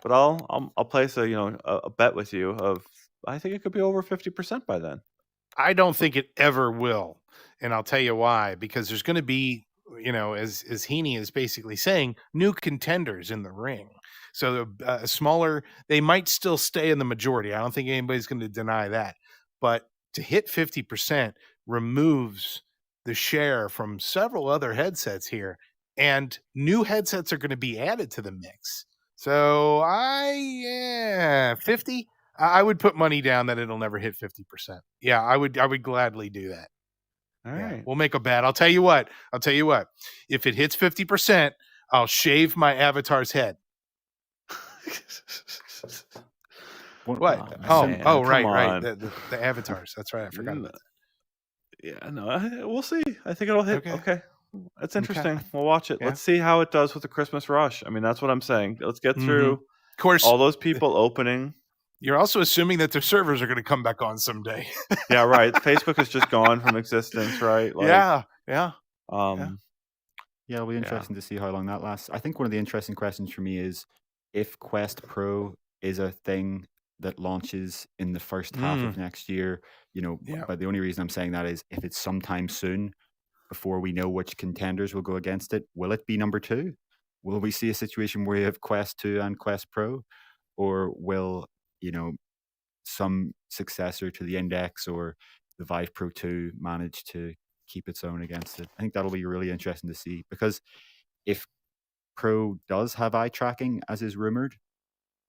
But I'll place a bet with you of I think it could be over 50% by then. I don't think it ever will, and I'll tell you why. Because there's going to be, as Heaney is basically saying, new contenders in the ring. So smaller, they might still stay in the majority. I don't think anybody's going to deny that. But to hit 50% removes the share from several other headsets here, and new headsets are going to be added to the mix. So 50. I would put money down that it'll never hit 50%. Yeah, I would gladly do that. All right. We'll make a bet. I'll tell you what. If it hits 50%, I'll shave my avatar's head. What? Right. The avatars. That's right. I forgot about that. Yeah, no, we'll see. I think it'll hit. Okay. That's interesting. Okay. We'll watch it. Yeah. Let's see how it does with the Christmas rush. I mean, that's what I'm saying. Let's get through of course, all those people opening. You're also assuming that their servers are going to come back on someday. Yeah, right. Facebook is just gone from existence, right? Yeah. It'll be interesting to see how long that lasts. I think one of the interesting questions for me is if Quest Pro is a thing that launches in the first half of next year, but the only reason I'm saying that is if it's sometime soon, before we know which contenders will go against it. Will it be number 2? Will we see a situation where you have Quest 2 and Quest Pro? Or will, some successor to the Index or the Vive Pro 2 manage to keep its own against it? I think that'll be really interesting to see, because if Pro does have eye tracking, as is rumored,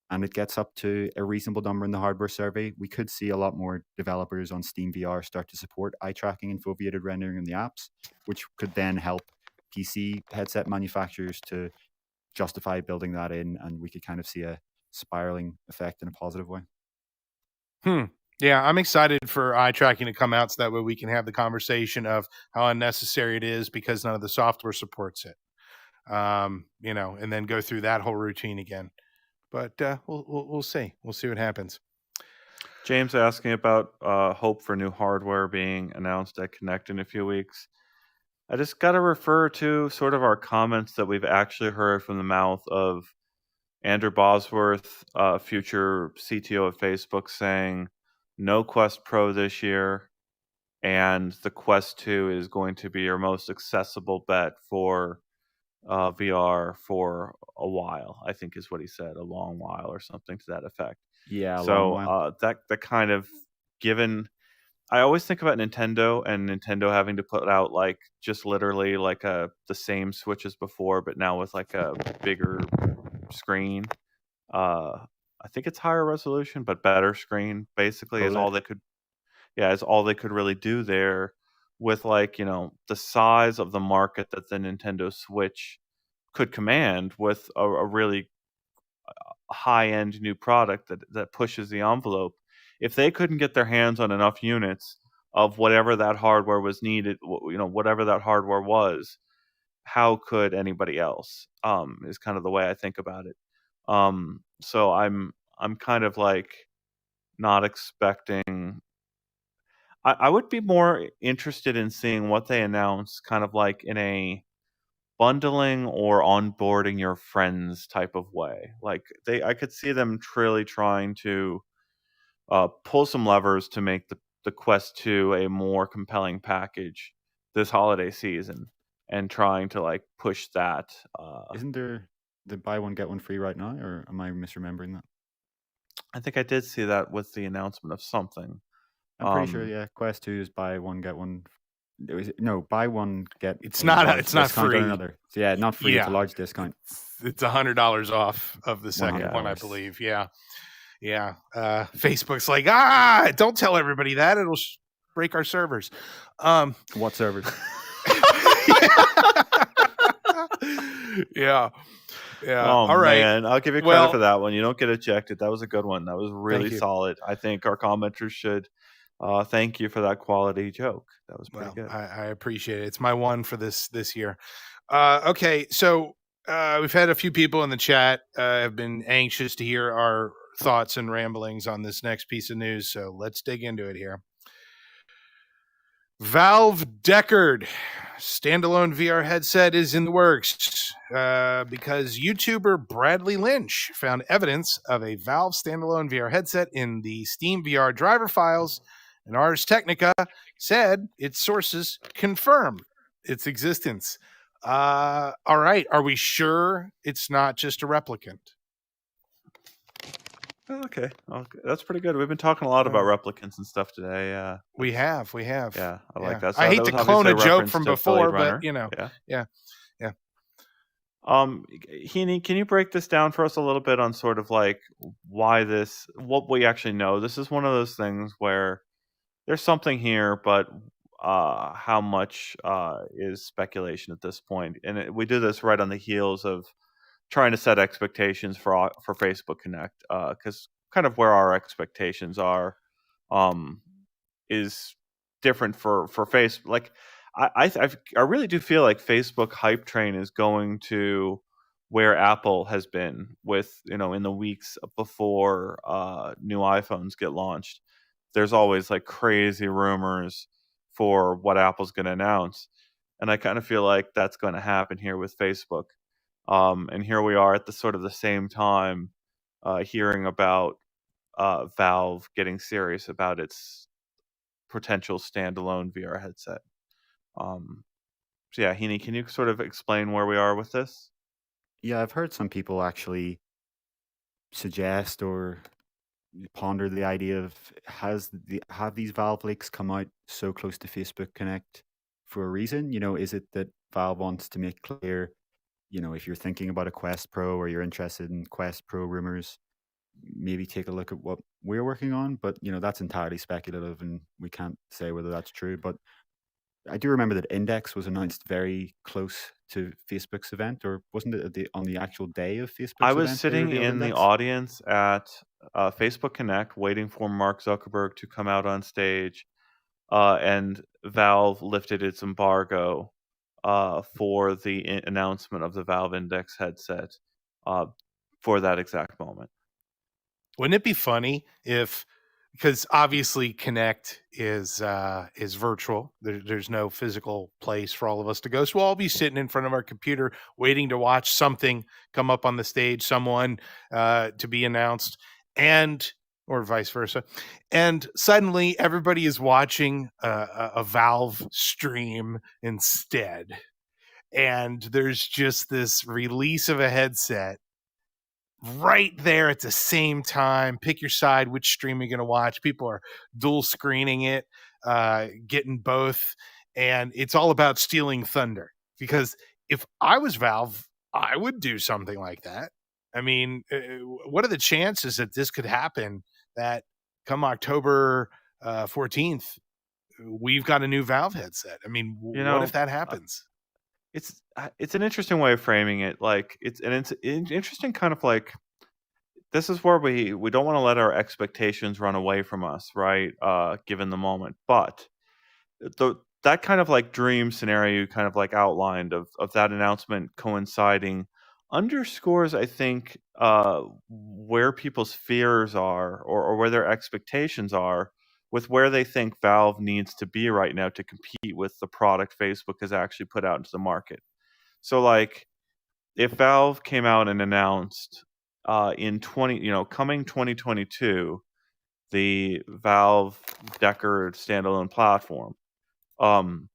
and it gets up to a reasonable number in the hardware survey, we could see a lot more developers on Steam VR start to support eye tracking and foveated rendering in the apps, which could then help PC headset manufacturers to justify building that in, and we could kind of see a spiraling effect in a positive way. Yeah, I'm excited for eye tracking to come out so that way we can have the conversation of how unnecessary it is because none of the software supports it. And then go through that whole routine again. But we'll see. We'll see what happens. James asking about hope for new hardware being announced at Connect in a few weeks. I just got to refer to sort of our comments that we've actually heard from the mouth of Andrew Bosworth, future CTO of Facebook, saying no Quest Pro this year, and the Quest 2 is going to be your most accessible bet for VR for a while, I think is what he said, a long while or something to that effect. Yeah, so that kind of given, I always think about Nintendo and Nintendo having to put out like just literally like the same Switch as before, but now with like a bigger screen. I think it's higher resolution, but better screen. Basically, is all they could. Yeah, is all they could really do there with like the size of the market that the Nintendo Switch could command with a really high-end new product that pushes the envelope. If they couldn't get their hands on enough units of whatever that hardware was needed, whatever that hardware was, how could anybody else? Is kind of the way I think about it. So I'm kind of like not expecting. I would be more interested in seeing what they announce, kind of like in a bundling or onboarding your friends type of way. Like I could see them really trying to pull some levers to make the Quest 2 a more compelling package this holiday season, and trying to like push that. Isn't there the buy one get one free right now, or am I misremembering that? I think I did see that with the announcement of something. I'm pretty sure. Yeah, Quest 2 is buy one get one. Buy one get. It's not free. Or another. So yeah, not free. Yeah. It's a large discount. It's $100 off of the second one, I believe. Yeah. Facebook's like, don't tell everybody that. It'll break our servers. What servers? Yeah. Oh, all right, man. I'll give you credit for that one. You don't get ejected. That was a good one. That was really solid. I think our commenters should thank you for that quality joke. That was pretty good. I appreciate it. It's my one for this year. Okay, so we've had a few people in the chat have been anxious to hear our thoughts and ramblings on this next piece of news. So let's dig into it here. Valve Deckard standalone VR headset is in the works because YouTuber Bradley Lynch found evidence of a Valve standalone VR headset in the Steam VR driver files, and Ars Technica said its sources confirm its existence. All right, are we sure it's not just a replicant? Okay, that's pretty good. We've been talking a lot about replicants and stuff today. We have. Yeah, I like that. So I hate that to was clone a obviously joke reference from to before, Blade Runner. but yeah. Heaney, can you break this down for us a little bit on sort of like what we actually know? This is one of those things where there's something here, but how much is speculation at this point? And we do this right on the heels of trying to set expectations for Facebook Connect, because kind of where our expectations are is different for Facebook. Like I really do feel like Facebook hype train is going to where Apple has been with in the weeks before new iPhones get launched. There's always like crazy rumors for what Apple's going to announce, and I kind of feel like that's going to happen here with Facebook. And here we are at the sort of the same time, hearing about Valve getting serious about its potential standalone VR headset. So yeah, Heaney, can you sort of explain where we are with this? Yeah, I've heard some people actually suggest or ponder the idea of have these Valve leaks come out so close to Facebook Connect for a reason? Is it that Valve wants to make clear, if you're thinking about a Quest Pro or you're interested in Quest Pro rumors, maybe take a look at what we're working on. But that's entirely speculative, and we can't say whether that's true. But I do remember that Index was announced very close to Facebook's event, or wasn't it on the actual day of I Facebook's was event they sitting revealed in the Index? audience at Facebook Connect waiting for Mark Zuckerberg to come out on stage, and Valve lifted its embargo for the announcement of the Valve Index headset for that exact moment. Wouldn't it be funny if, because obviously Connect is virtual. There's no physical place for all of us to go. So we'll all be sitting in front of our computer waiting to watch something come up on the stage, someone to be announced, or vice versa. And suddenly everybody is watching a Valve stream instead. And there's just this release of a headset right there at the same time. Pick your side, which stream you're going to watch. People are dual screening it, getting both, and it's all about stealing thunder. Because if I was Valve, I would do something like that. I mean, what are the chances that this could happen, that come October 14th, we've got a new Valve headset? I mean, what if that happens? It's an interesting way of framing it. Like it's an interesting kind of like, this is where we don't want to let our expectations run away from us, right? Given the moment, but that kind of like dream scenario you kind of like outlined of that announcement coinciding underscores, I think, where people's fears are, or where their expectations are with where they think Valve needs to be right now to compete with the product Facebook has actually put out into the market. So like, if Valve came out and announced in coming 2022, the Valve Deckard standalone platform, and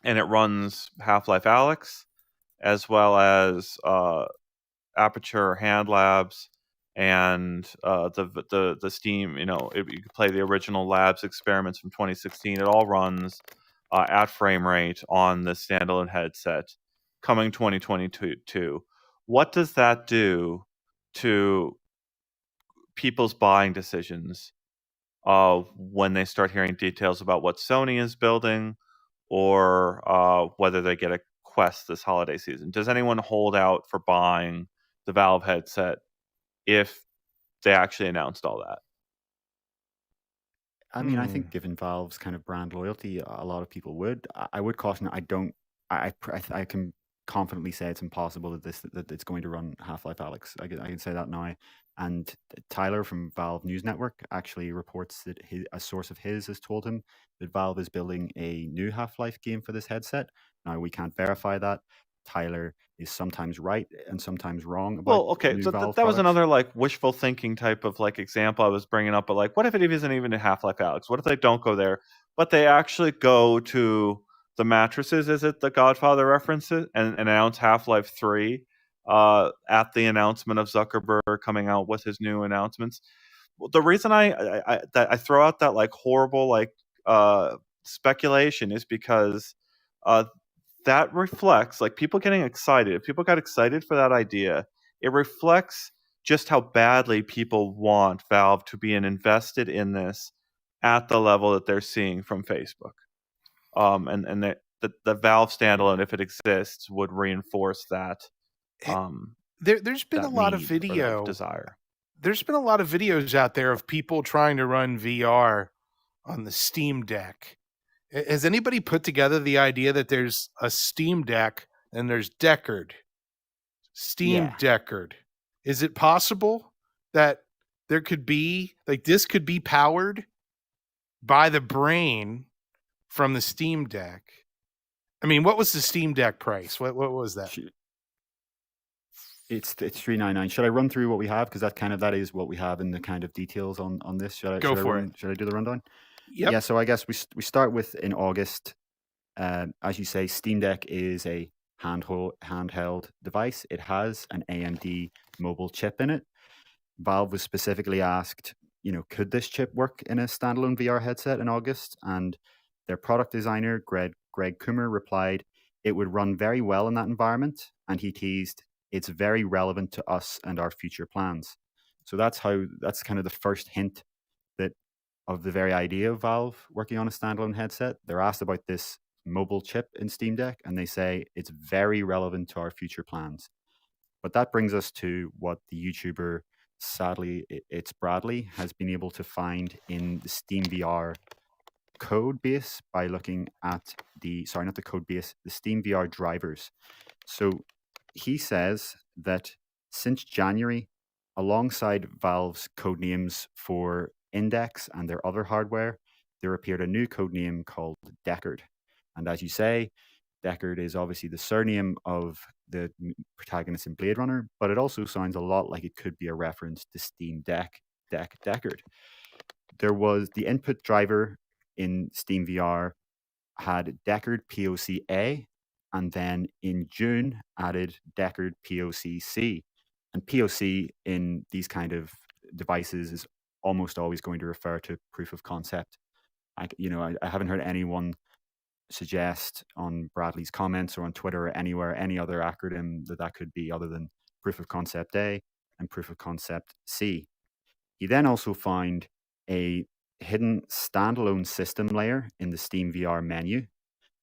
it runs Half-Life Alyx as well as Aperture Hand Labs and the Steam. You could play the original Labs experiments from 2016. It all runs at frame rate on the standalone headset coming 2022. What does that do to people's buying decisions when they start hearing details about what Sony is building, or whether they get a Quest this holiday season? Does anyone hold out for buying the Valve headset if they actually announced all that? I mean, I think given Valve's kind of brand loyalty, a lot of people would. I would caution. I can confidently say it's impossible that it's going to run Half-Life Alyx. I can say that now. And Tyler from Valve News Network actually reports that a source of his has told him that Valve is building a new Half-Life game for this headset. Now, we can't verify that. Tyler is sometimes right and sometimes wrong about Well, okay, new so Valve that was products. another like wishful thinking type of like example I was bringing up. But like, what if it isn't even a Half-Life Alyx? What if they don't go there, but they actually go to the mattresses? Is it the Godfather references and announce Half-Life 3 at the announcement of Zuckerberg coming out with his new announcements? Well, the reason I throw out that like horrible like speculation is because that reflects like people getting excited. If people got excited for that idea, it reflects just how badly people want Valve to be invested in this at the level that they're seeing from Facebook. And the Valve standalone, if it exists, would reinforce that. There's been a lot of video desire. There's been a lot of videos out there of people trying to run VR on the Steam Deck. Has anybody put together the idea that there's a Steam Deck and there's Deckard? Steam Deckard. Is it possible that there could be, like, this could be powered by the brain from the Steam Deck? I mean, what was the Steam Deck price? What was that? It's $399. Should I run through what we have? Because that is what we have in the kind of details on this. Should I do the rundown? Yep. Yeah, so I guess we start with in August. As you say, Steam Deck is a handheld device. It has an AMD mobile chip in it. Valve was specifically asked, could this chip work in a standalone VR headset in August? And their product designer, Greg Coomer, replied, it would run very well in that environment. And he teased, it's very relevant to us and our future plans. So that's kind of the first hint of the very idea of Valve working on a standalone headset. They're asked about this mobile chip in Steam Deck, and they say it's very relevant to our future plans. But that brings us to what the YouTuber, sadly, it's Bradley, has been able to find in the Steam VR code base by looking at the Steam VR drivers. So he says that since January, alongside Valve's codenames for Index and their other hardware, there appeared a new codename called Deckard. And as you say, Deckard is obviously the surname of the protagonist in Blade Runner, but it also sounds a lot like it could be a reference to Steam Deckard. There was the input driver in Steam VR had Deckard POC A, and then in June added Deckard POC C. And POC in these kind of devices is almost always going to refer to proof of concept. I haven't heard anyone suggest on Bradley's comments or on Twitter or anywhere any other acronym that could be other than proof of concept A and proof of concept C. He then also found a hidden standalone system layer in the Steam VR menu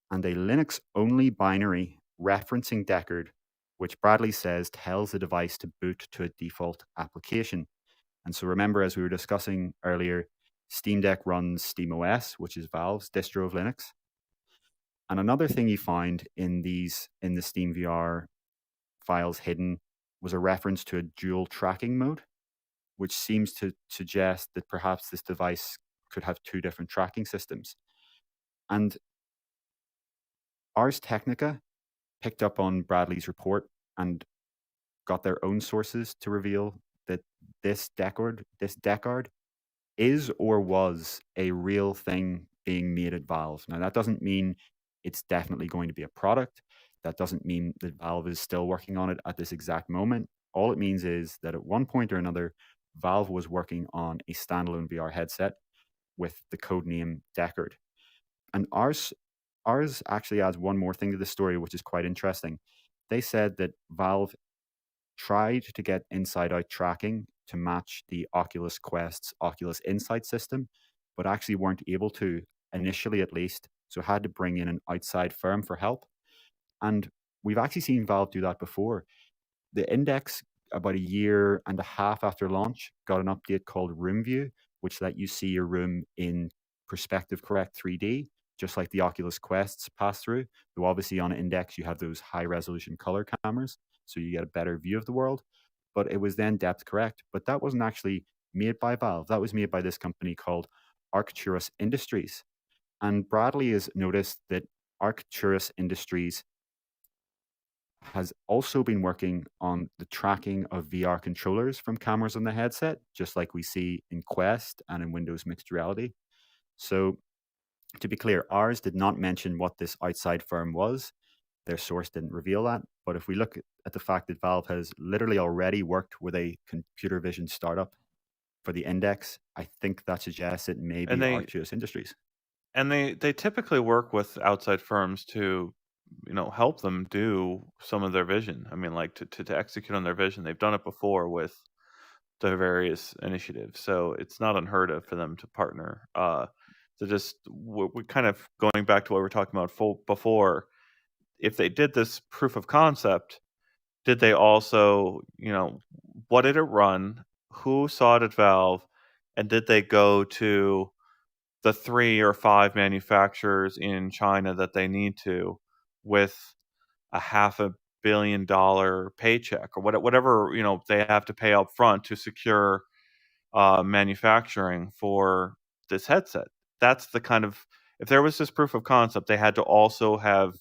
and a Linux-only binary referencing Deckard, which Bradley says tells the device to boot to a default application. And so remember, as we were discussing earlier, Steam Deck runs SteamOS, which is Valve's distro of Linux. And another thing you find in the Steam VR files hidden was a reference to a dual tracking mode, which seems to suggest that perhaps this device could have two different tracking systems. And Ars Technica picked up on Bradley's report and got their own sources to reveal that this Deckard is or was a real thing being made at Valve. Now, that doesn't mean it's definitely going to be a product. That doesn't mean that Valve is still working on it at this exact moment. All it means is that at one point or another, Valve was working on a standalone VR headset with the codename Deckard. And Ars actually adds one more thing to the story, which is quite interesting. They said that Valve tried to get inside-out tracking to match the Oculus Quest's Oculus Insight system, but actually weren't able to, initially at least, so had to bring in an outside firm for help. And we've actually seen Valve do that before. The Index, about a year and a half after launch, got an update called Room View, which let you see your room in perspective correct 3D, just like the Oculus Quests pass through. Though obviously on Index, you have those high-resolution color cameras, so you get a better view of the world. But it was then depth correct. But that wasn't actually made by Valve. That was made by this company called Arcturus Industries. And Bradley has noticed that Arcturus Industries has also been working on the tracking of VR controllers from cameras on the headset, just like we see in Quest and in Windows Mixed Reality. So to be clear, Ars did not mention what this outside firm was. Their source didn't reveal that. But if we look at the fact that Valve has literally already worked with a computer vision startup for the Index, I think that suggests it may be Arcturus Industries. And they typically work with outside firms to, help them do some of their vision. I mean, like to execute on their vision. They've done it before with the various initiatives, so it's not unheard of for them to partner. So just we're kind of going back to what we were talking about before. If they did this proof of concept, did they also, what did it run? Who saw it at Valve? And did they go to the 3 or 5 manufacturers in China that they need to with a $500 million paycheck or whatever, they have to pay up front to secure manufacturing for this headset? That's the kind of, if there was this proof of concept, they had to also have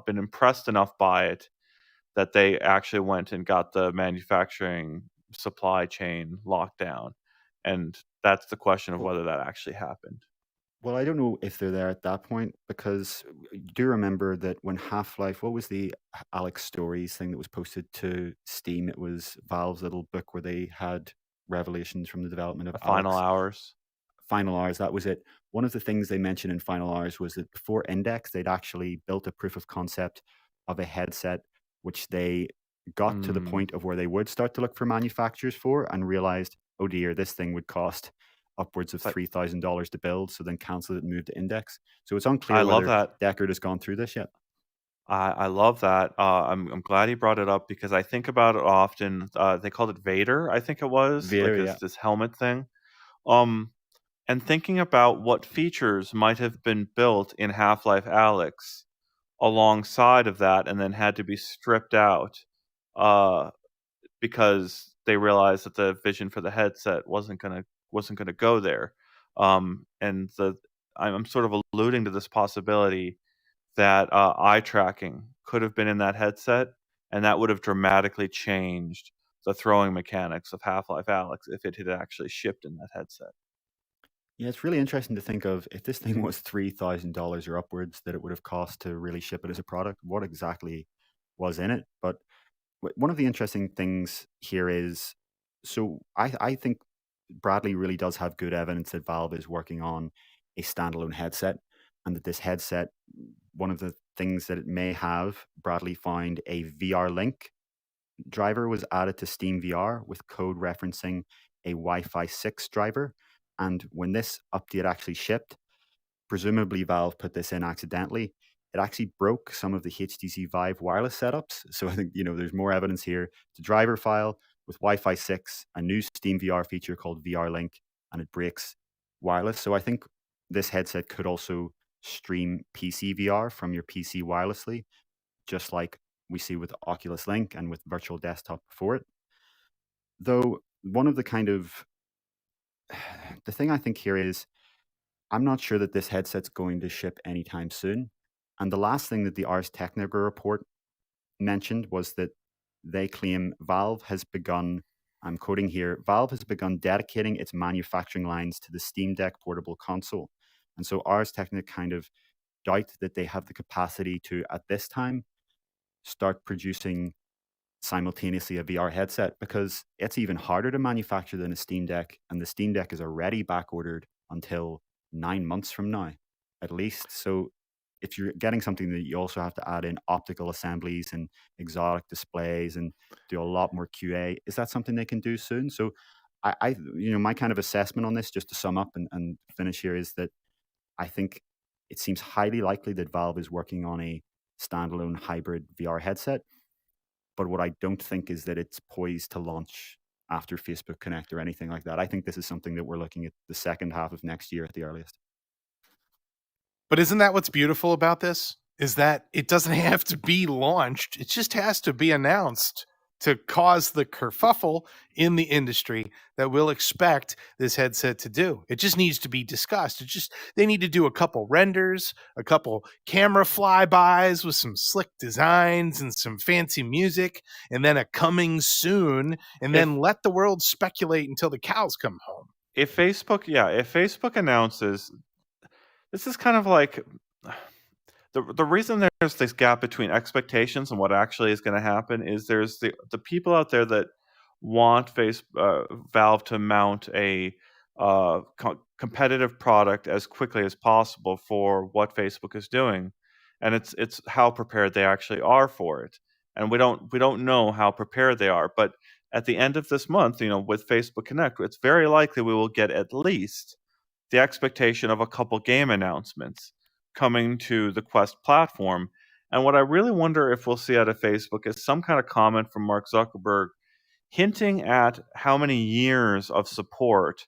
been impressed enough by it that they actually went and got the manufacturing supply chain locked down. And that's the question of whether that actually happened. Well, I don't know if they're there at that point because you do remember that when Half-Life, what was the Alex Stories thing that was posted to Steam? It was Valve's little book where they had revelations from the development of The final Alex. hours. Final Hours, that was it. One of the things they mentioned in Final Hours was that before Index, they'd actually built a proof of concept of a headset, which they got to the point of where they would start to look for manufacturers for and realized, oh dear, this thing would cost upwards of But $3,000 to build, so then canceled it and moved to Index. So it's I unclear love whether that. Deckard has gone through this yet. I love that. I'm glad he brought it up because I think about it often. They called it Vader, I think it was, like Vader, yeah. this helmet thing. Um, and thinking about what features might have been built in Half-Life Alyx alongside of that, and then had to be stripped out, uh, because they realized that the vision for the headset wasn't gonna go there. And I'm sort of alluding to this possibility that eye tracking could have been in that headset, and that would have dramatically changed the throwing mechanics of Half-Life Alyx if it had actually shipped in that headset. Yeah, it's really interesting to think of if this thing was $3,000 or upwards that it would have cost to really ship it as a product, what exactly was in it. But one of the interesting things here is, so I think Bradley really does have good evidence that Valve is working on a standalone headset, and that this headset, one of the things that it may have, Bradley found a VR Link driver was added to Steam VR with code referencing a Wi-Fi 6 driver. And when this update actually shipped, presumably Valve put this in accidentally. It actually broke some of the HTC Vive wireless setups. So I think, there's more evidence here. It's a driver file with Wi-Fi 6, a new Steam VR feature called VR Link, and it breaks wireless. So I think this headset could also stream PC VR from your PC wirelessly, just like we see with Oculus Link and with Virtual Desktop before it. Though one of the the thing I think here is, I'm not sure that this headset's going to ship anytime soon. And the last thing that the Ars Technica report mentioned was that they claim Valve has begun, I'm quoting here, Valve has begun dedicating its manufacturing lines to the Steam Deck portable console. And so Ars Technica kind of doubt that they have the capacity to, at this time, start producing simultaneously a VR headset, because it's even harder to manufacture than a Steam Deck, and the Steam Deck is already back ordered until 9 months from now, at least. So if you're getting something that you also have to add in optical assemblies and exotic displays and do a lot more QA, is that something they can do soon? So my kind of assessment on this, just to sum up and finish here, is that I think it seems highly likely that Valve is working on a standalone hybrid VR headset. But what I don't think is that it's poised to launch after Facebook Connect or anything like that. I think this is something that we're looking at the second half of next year at the earliest. But isn't that what's beautiful about this? Is that it doesn't have to be launched. It just has to be announced to cause the kerfuffle in the industry that we'll expect this headset to do. It just needs to be discussed. They need to do a couple renders, a couple camera flybys with some slick designs and some fancy music, and then a coming soon, and then let the world speculate until the cows come home. If Facebook announces, this is kind of like the reason there's this gap between expectations and what actually is going to happen is there's the people out there that want Valve to mount a competitive product as quickly as possible for what Facebook is doing, and it's how prepared they actually are for it, and we don't know how prepared they are. But at the end of this month, with Facebook Connect, it's very likely we will get at least the expectation of a couple game announcements coming to the Quest platform. And what I really wonder if we'll see out of Facebook is some kind of comment from Mark Zuckerberg hinting at how many years of support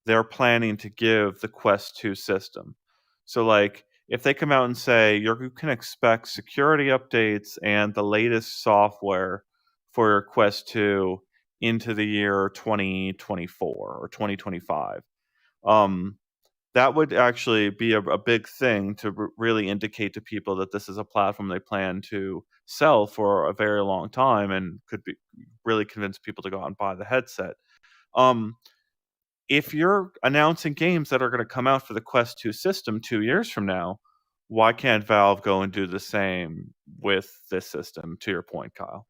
they're planning to give the Quest 2 system. So, like, if they come out and say you can expect security updates and the latest software for your Quest 2 into the year 2024 or 2025, that would actually be a big thing to really indicate to people that this is a platform they plan to sell for a very long time and could be really convince people to go out and buy the headset. if you're announcing games that are going to come out for the Quest 2 system 2 years from now, why can't Valve go and do the same with this system, to your point, Kyle?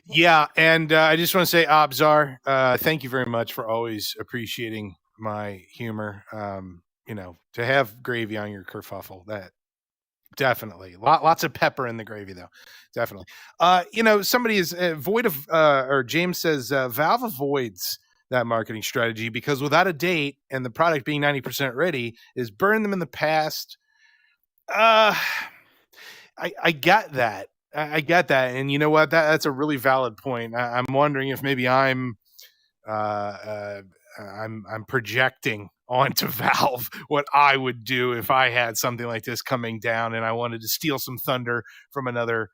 Yeah, and I just want to say, Abzar, thank you very much for always appreciating my humor. To have gravy on your kerfuffle, that definitely lots of pepper in the gravy, though. Definitely. Somebody is void of, or James says, Valve avoids that marketing strategy because without a date and the product being 90% ready is burn them in the past. I get that. I get that, and you know what? That's a really valid point. I'm wondering if maybe I'm projecting onto Valve what I would do if I had something like this coming down and I wanted to steal some thunder from another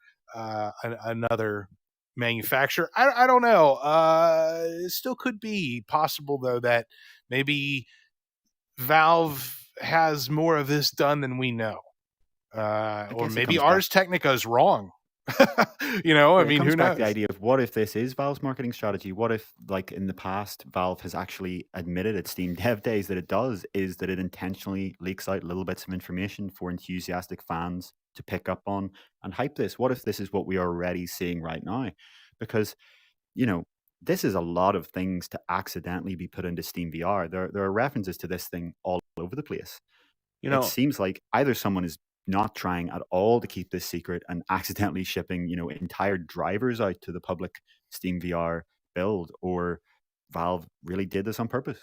manufacturer. I don't know. It still could be possible though that maybe Valve has more of this done than we know. Or maybe Ars Technica is wrong. I mean, who knows? Back to the idea of what if this is Valve's marketing strategy? What if, like in the past, Valve has actually admitted at Steam Dev Days that it intentionally leaks out little bits of information for enthusiastic fans to pick up on and hype this? What if this is what we are already seeing right now? Because, this is a lot of things to accidentally be put into Steam VR. There are references to this thing all over the place. It seems like either someone is not trying at all to keep this secret and accidentally shipping, entire drivers out to the public Steam VR build, or Valve really did this on purpose.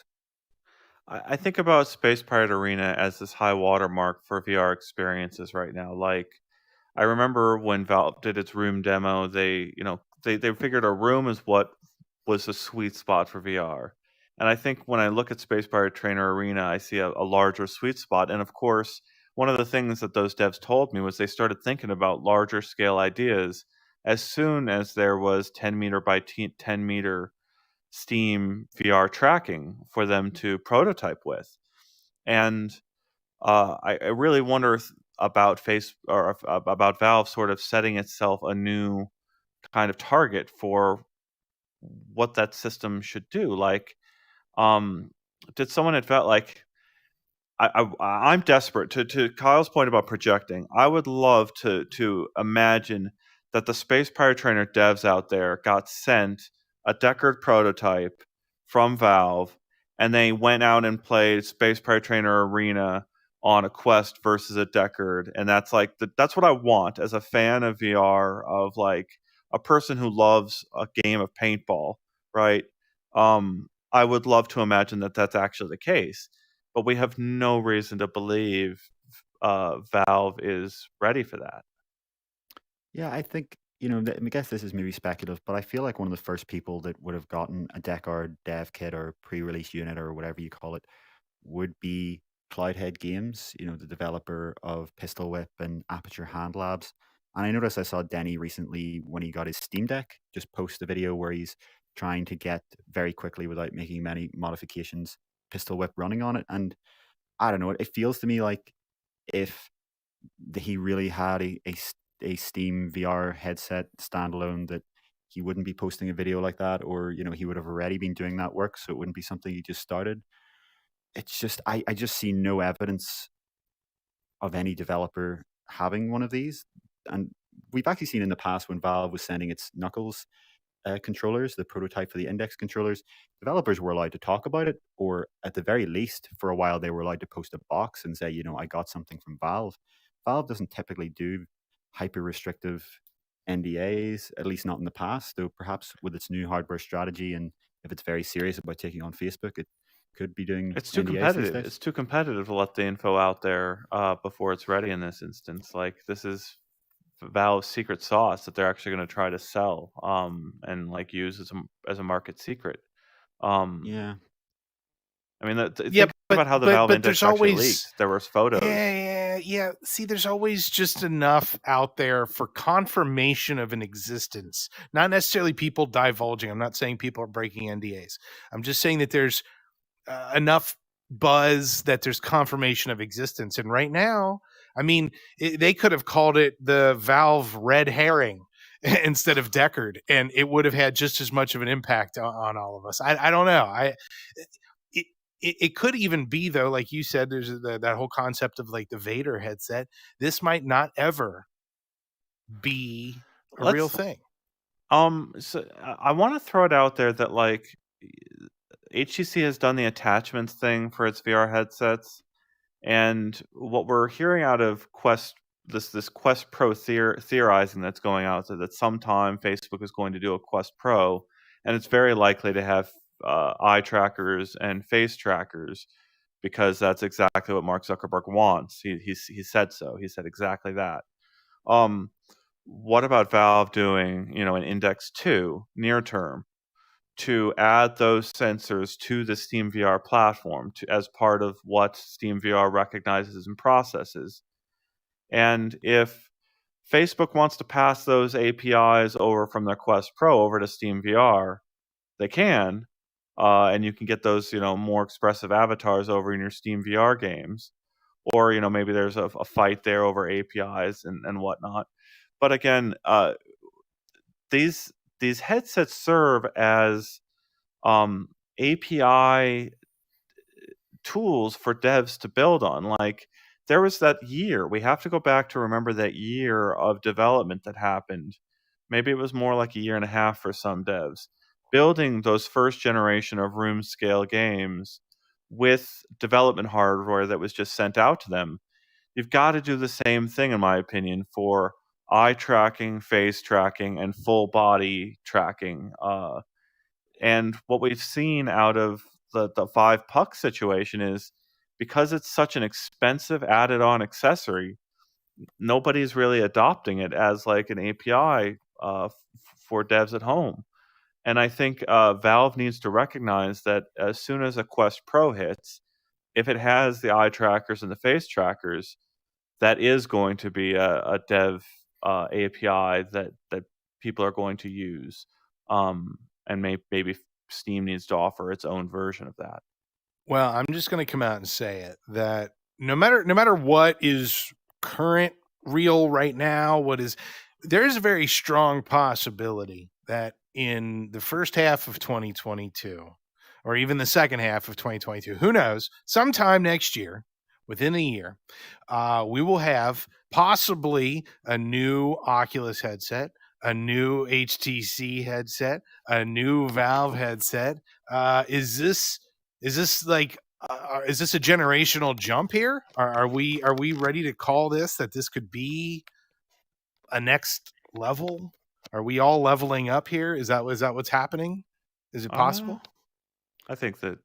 I think about Space Pirate Arena as this high watermark for VR experiences right now. Like, I remember when Valve did its room demo, they figured a room is what was a sweet spot for VR. And I think when I look at Space Pirate Trainer Arena, I see a larger sweet spot. And of course, one of the things that those devs told me was they started thinking about larger scale ideas as soon as there was 10 meter by 10 meter Steam VR tracking for them to prototype with. And I really wonder about about Valve sort of setting itself a new kind of target for what that system should do. Like, did someone at Valve, like, I'm desperate to Kyle's point about projecting. I would love to imagine that the Space Pirate Trainer devs out there got sent a Deckard prototype from Valve, and they went out and played Space Pirate Trainer Arena on a Quest versus a Deckard, and that's what I want as a fan of VR, of like a person who loves a game of paintball, right? I would love to imagine that that's actually the case. But we have no reason to believe Valve is ready for that. Yeah, I think, I guess this is maybe speculative, but I feel like one of the first people that would have gotten a Deckard dev kit or pre-release unit or whatever you call it would be Cloudhead Games, the developer of Pistol Whip and Aperture Hand Labs. And I noticed I saw Denny recently, when he got his Steam Deck, just post a video where he's trying to get very quickly, without making many modifications, Pistol Whip running on it. And I don't know, it feels to me like if he really had a Steam VR headset standalone, that he wouldn't be posting a video like that, or he would have already been doing that work, so it wouldn't be something he just started. It's just I just see no evidence of any developer having one of these. And we've actually seen in the past, when Valve was sending its Knuckles controllers, the prototype for the Index controllers, developers were allowed to talk about it, or at the very least, for a while, they were allowed to post a box and say, I got something from Valve. Valve doesn't typically do hyper restrictive NDAs, at least not in the past, though perhaps with its new hardware strategy, and if it's very serious about taking on Facebook, it could be doing. It's too NDAs competitive. It's too competitive to let the info out there before it's ready in this instance. Like, this is Valve's secret sauce that they're actually going to try to sell and like use as a market secret. Yeah. I mean, think about how the Valve Index actually leaked. There was photos. Yeah. See, there's always just enough out there for confirmation of an existence. Not necessarily people divulging. I'm not saying people are breaking NDAs. I'm just saying that there's enough buzz that there's confirmation of existence. And right now, I mean, they could have called it the Valve red herring. instead of Deckard, and it would have had just as much of an impact on all of us. I don't know. It could even be, though, like you said, there's that whole concept of like the Vader headset. This might not ever be a real thing. So I want to throw it out there that like HTC has done the attachments thing for its VR headsets, and what we're hearing out of Quest, this Quest Pro theorizing that's going out, so that sometime Facebook is going to do a Quest Pro, and it's very likely to have eye trackers and face trackers, because that's exactly what Mark Zuckerberg wants. He said so. He said exactly that. What about Valve doing, an Index 2 near term to add those sensors to the Steam VR platform as part of what Steam VR recognizes and processes? And if Facebook wants to pass those APIs over from their Quest Pro over to Steam VR, they can, and you can get those, more expressive avatars over in your Steam VR games, or maybe there's a fight there over APIs and whatnot. But again, these headsets serve as API tools for devs to build on. Like, there was that year, we have to go back to remember that year of development that happened. Maybe it was more like a year and a half for some devs, building those first generation of room scale games with development hardware that was just sent out to them. You've got to do the same thing, in my opinion, for eye tracking, face tracking, and full body tracking. And what we've seen out of the Vive Puck situation is, because it's such an expensive added on accessory, nobody's really adopting it as like an API for devs at home. And I think Valve needs to recognize that as soon as a Quest Pro hits, if it has the eye trackers and the face trackers, that is going to be a dev API that people are going to use. And maybe Steam needs to offer its own version of that. Well, I'm just going to come out and say it, that no matter what is current, real right now, there's a very strong possibility that in the first half of 2022, or even the second half of 2022, who knows, sometime next year, within a year, we will have possibly a new Oculus headset, a new HTC headset, a new Valve headset. Is this like is this a generational jump here? Are we ready to call this, that this could be a next level? Are we all leveling up here? Is that what's happening? Is it possible? I think that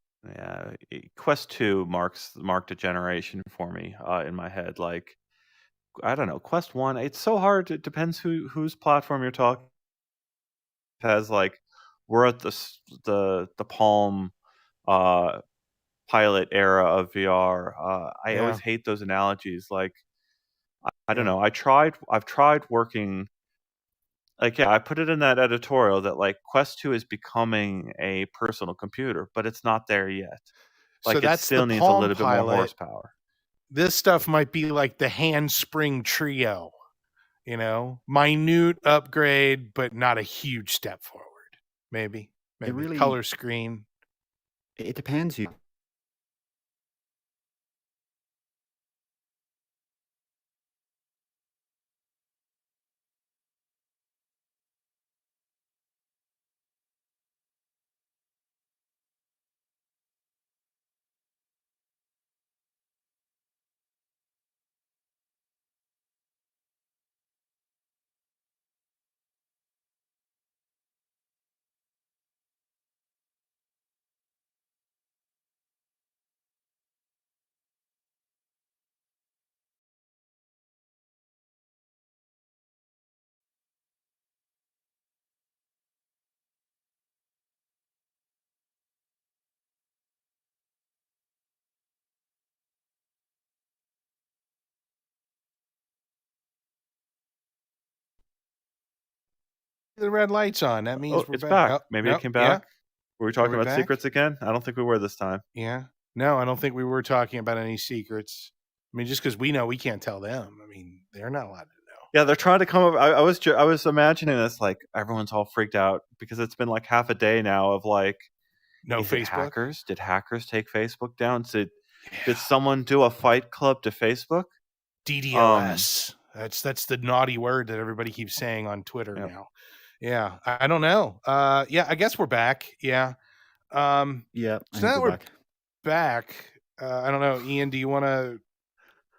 Quest 2 marked a generation for me in my head. Like, I don't know, Quest 1, it's so hard. It depends whose platform you're talking. It has, like, we're at the Palm pilot era of VR. I always hate those analogies. Like, I don't know. I've tried working. Like, I put it in that editorial that like Quest 2 is becoming a personal computer, but it's not there yet. Like, So that's it still the needs a Palm little bit more Pilot. horsepower. This stuff might be like the handspring trio, minute upgrade, but not a huge step forward. Maybe really- color screen. It depends. The red light's on. That means we're it's back. back. Oh, Maybe no, it came back. Yeah. Were we talking we about back? secrets again? I don't think we were this time. Yeah. No, I don't think we were talking about any secrets. I mean, just because we know, we can't tell them. I mean, they're not allowed to know. Yeah, they're trying to come up. I was imagining this, like, everyone's all freaked out because it's been like half a day now of like, No is it Facebook. hackers? Did hackers take Facebook down? Did someone do a fight club to Facebook? DDoS. That's the naughty word that everybody keeps saying on Twitter now. Yeah, I don't know. Yeah, I guess we're back. Yeah. Yeah, So now we're back. I don't know, Ian. Do you want to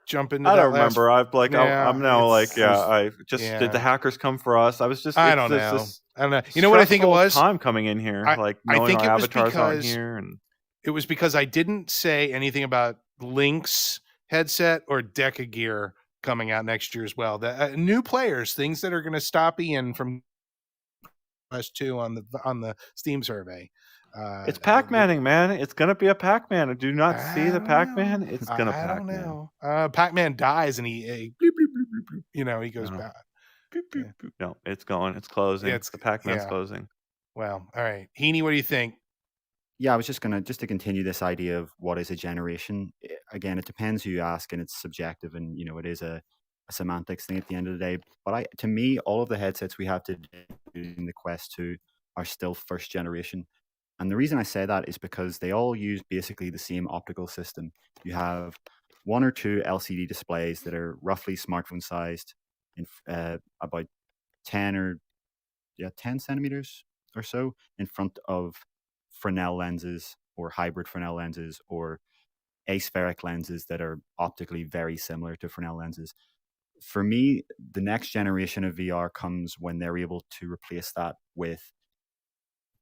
jump into? I that don't remember. I'm now like, did the hackers come for us? I was just. I don't know. I don't know. You know what I think it was? Time coming in here, like knowing I think our it was avatars aren't because here, and it was because I didn't say anything about Link's headset or Deca Gear coming out next year as well. The new players, things that are going to stop Ian from Quest 2 on the Steam survey. It's Pac-Manning, man. It's gonna be a Pac-Man. Do you not see the Pac-Man? It's gonna Pac-Man. I don't know. Pac-Man dies and he bloop, bloop, bloop, bloop, you know, he goes back. Boop, boop, boop. No, it's going. It's closing. Yeah, the Pac-Man's closing. Well, all right. Heaney, what do you think? Yeah, I was just to continue this idea of what is a generation. Again, it depends who you ask, and it's subjective, and it is a semantics thing at the end of the day. But to me, all of the headsets we have today in the Quest 2 are still first generation. And the reason I say that is because they all use basically the same optical system. You have one or two LCD displays that are roughly smartphone sized, in about 10 centimeters or so, in front of Fresnel lenses or hybrid Fresnel lenses or aspheric lenses that are optically very similar to Fresnel lenses. For me, the next generation of VR comes when they're able to replace that with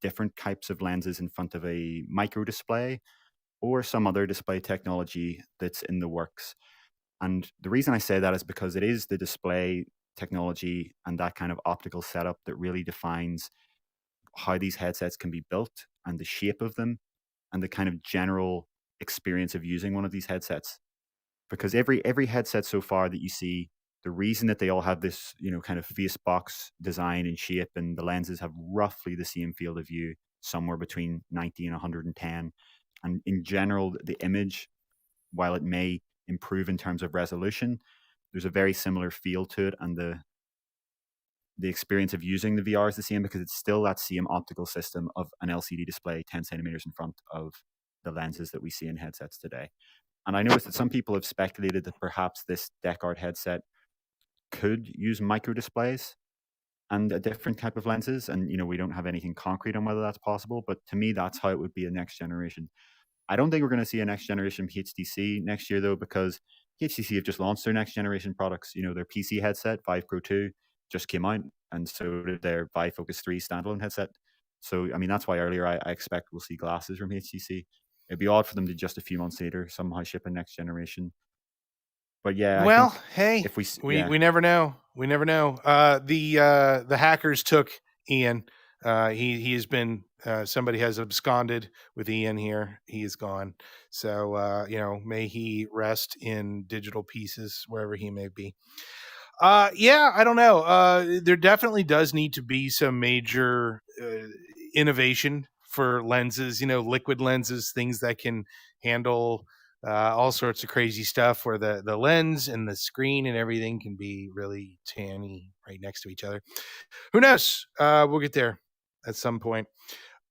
different types of lenses in front of a micro display or some other display technology that's in the works. And the reason I say that is because it is the display technology and that kind of optical setup that really defines how these headsets can be built and the shape of them and the kind of general experience of using one of these headsets. Because every headset so far that you see, the reason that they all have this, kind of face box design and shape, and the lenses have roughly the same field of view, somewhere between 90 and 110. And in general, the image, while it may improve in terms of resolution, there's a very similar feel to it, and the experience of using the VR is the same because it's still that same optical system of an LCD display 10 centimeters in front of the lenses that we see in headsets today. And I noticed that some people have speculated that perhaps this Deckard headset could use micro displays and a different type of lenses. And, we don't have anything concrete on whether that's possible. But to me, that's how it would be a next generation. I don't think we're going to see a next generation HTC next year, though, because HTC have just launched their next generation products. Their PC headset, Vive Pro 2, just came out. And so did their Vive Focus 3 standalone headset. So, that's why earlier I expect we'll see glasses from HTC. It'd be odd for them to just a few months later somehow ship a next generation. But yeah, well, hey, if we never know. We never know. The hackers took Ian. He has been somebody has absconded with Ian here. He is gone. So may he rest in digital pieces wherever he may be. Yeah, I don't know. There definitely does need to be some major innovation for lenses, liquid lenses, things that can handle all sorts of crazy stuff where the lens and the screen and everything can be really tanny right next to each other. Who knows? We'll get there at some point.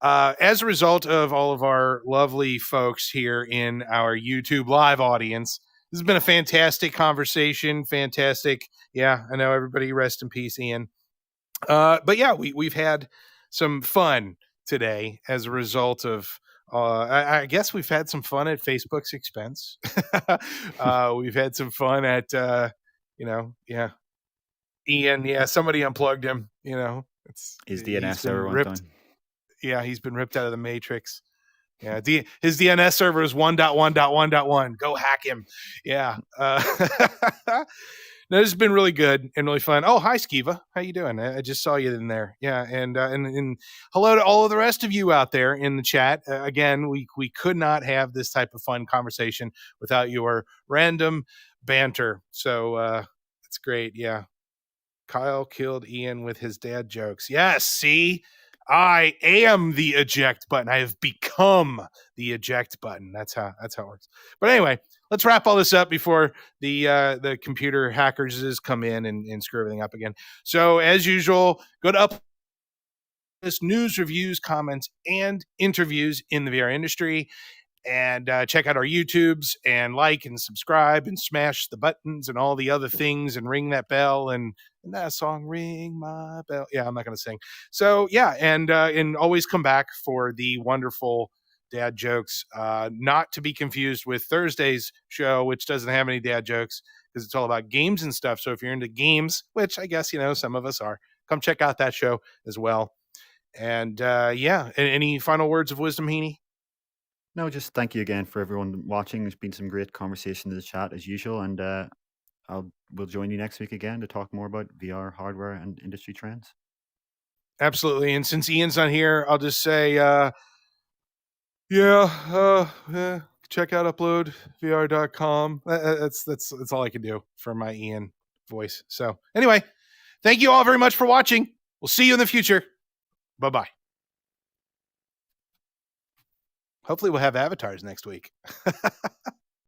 As a result of all of our lovely folks here in our YouTube live audience, this has been a fantastic conversation. Fantastic. Yeah, I know everybody rest in peace, Ian. But yeah, we've had some fun today as a result of I guess we've had some fun at Facebook's expense. We've had some fun at Ian, somebody unplugged him, his DNS server went down. Yeah, he's been ripped out of the matrix. Yeah, his DNS server is 1.1.1.1. Go hack him. Yeah. No, this has been really good and really fun. Oh, hi, Skiva. How you doing? I just saw you in there. Yeah, and hello to all of the rest of you out there in the chat. Again, we could not have this type of fun conversation without your random banter. So it's great. Yeah. Kyle killed Ian with his dad jokes. Yes, see? I am the eject button. I have become the eject button. That's how it works. But anyway, let's wrap all this up before the computer hackers come in and screw everything up again. So as usual, go to this news, reviews, comments, and interviews in the VR industry. And check out our YouTubes and like and subscribe and smash the buttons and all the other things and ring that bell and that song, Ring My Bell. Yeah, I'm not going to sing. So yeah, and always come back for the wonderful dad jokes, not to be confused with Thursday's show, which doesn't have any dad jokes because it's all about games and stuff. So if you're into games, which I guess, some of us are, come check out that show as well. And yeah, any final words of wisdom, Heaney? No, just thank you again for everyone watching. There's been some great conversation in the chat as usual, and we'll join you next week again to talk more about VR hardware and industry trends. Absolutely. And since Ian's not here, I'll just say, check out UploadVR.com. That's all I can do for my Ian voice. So anyway, thank you all very much for watching. We'll see you in the future. Bye-bye. Hopefully we'll have avatars next week.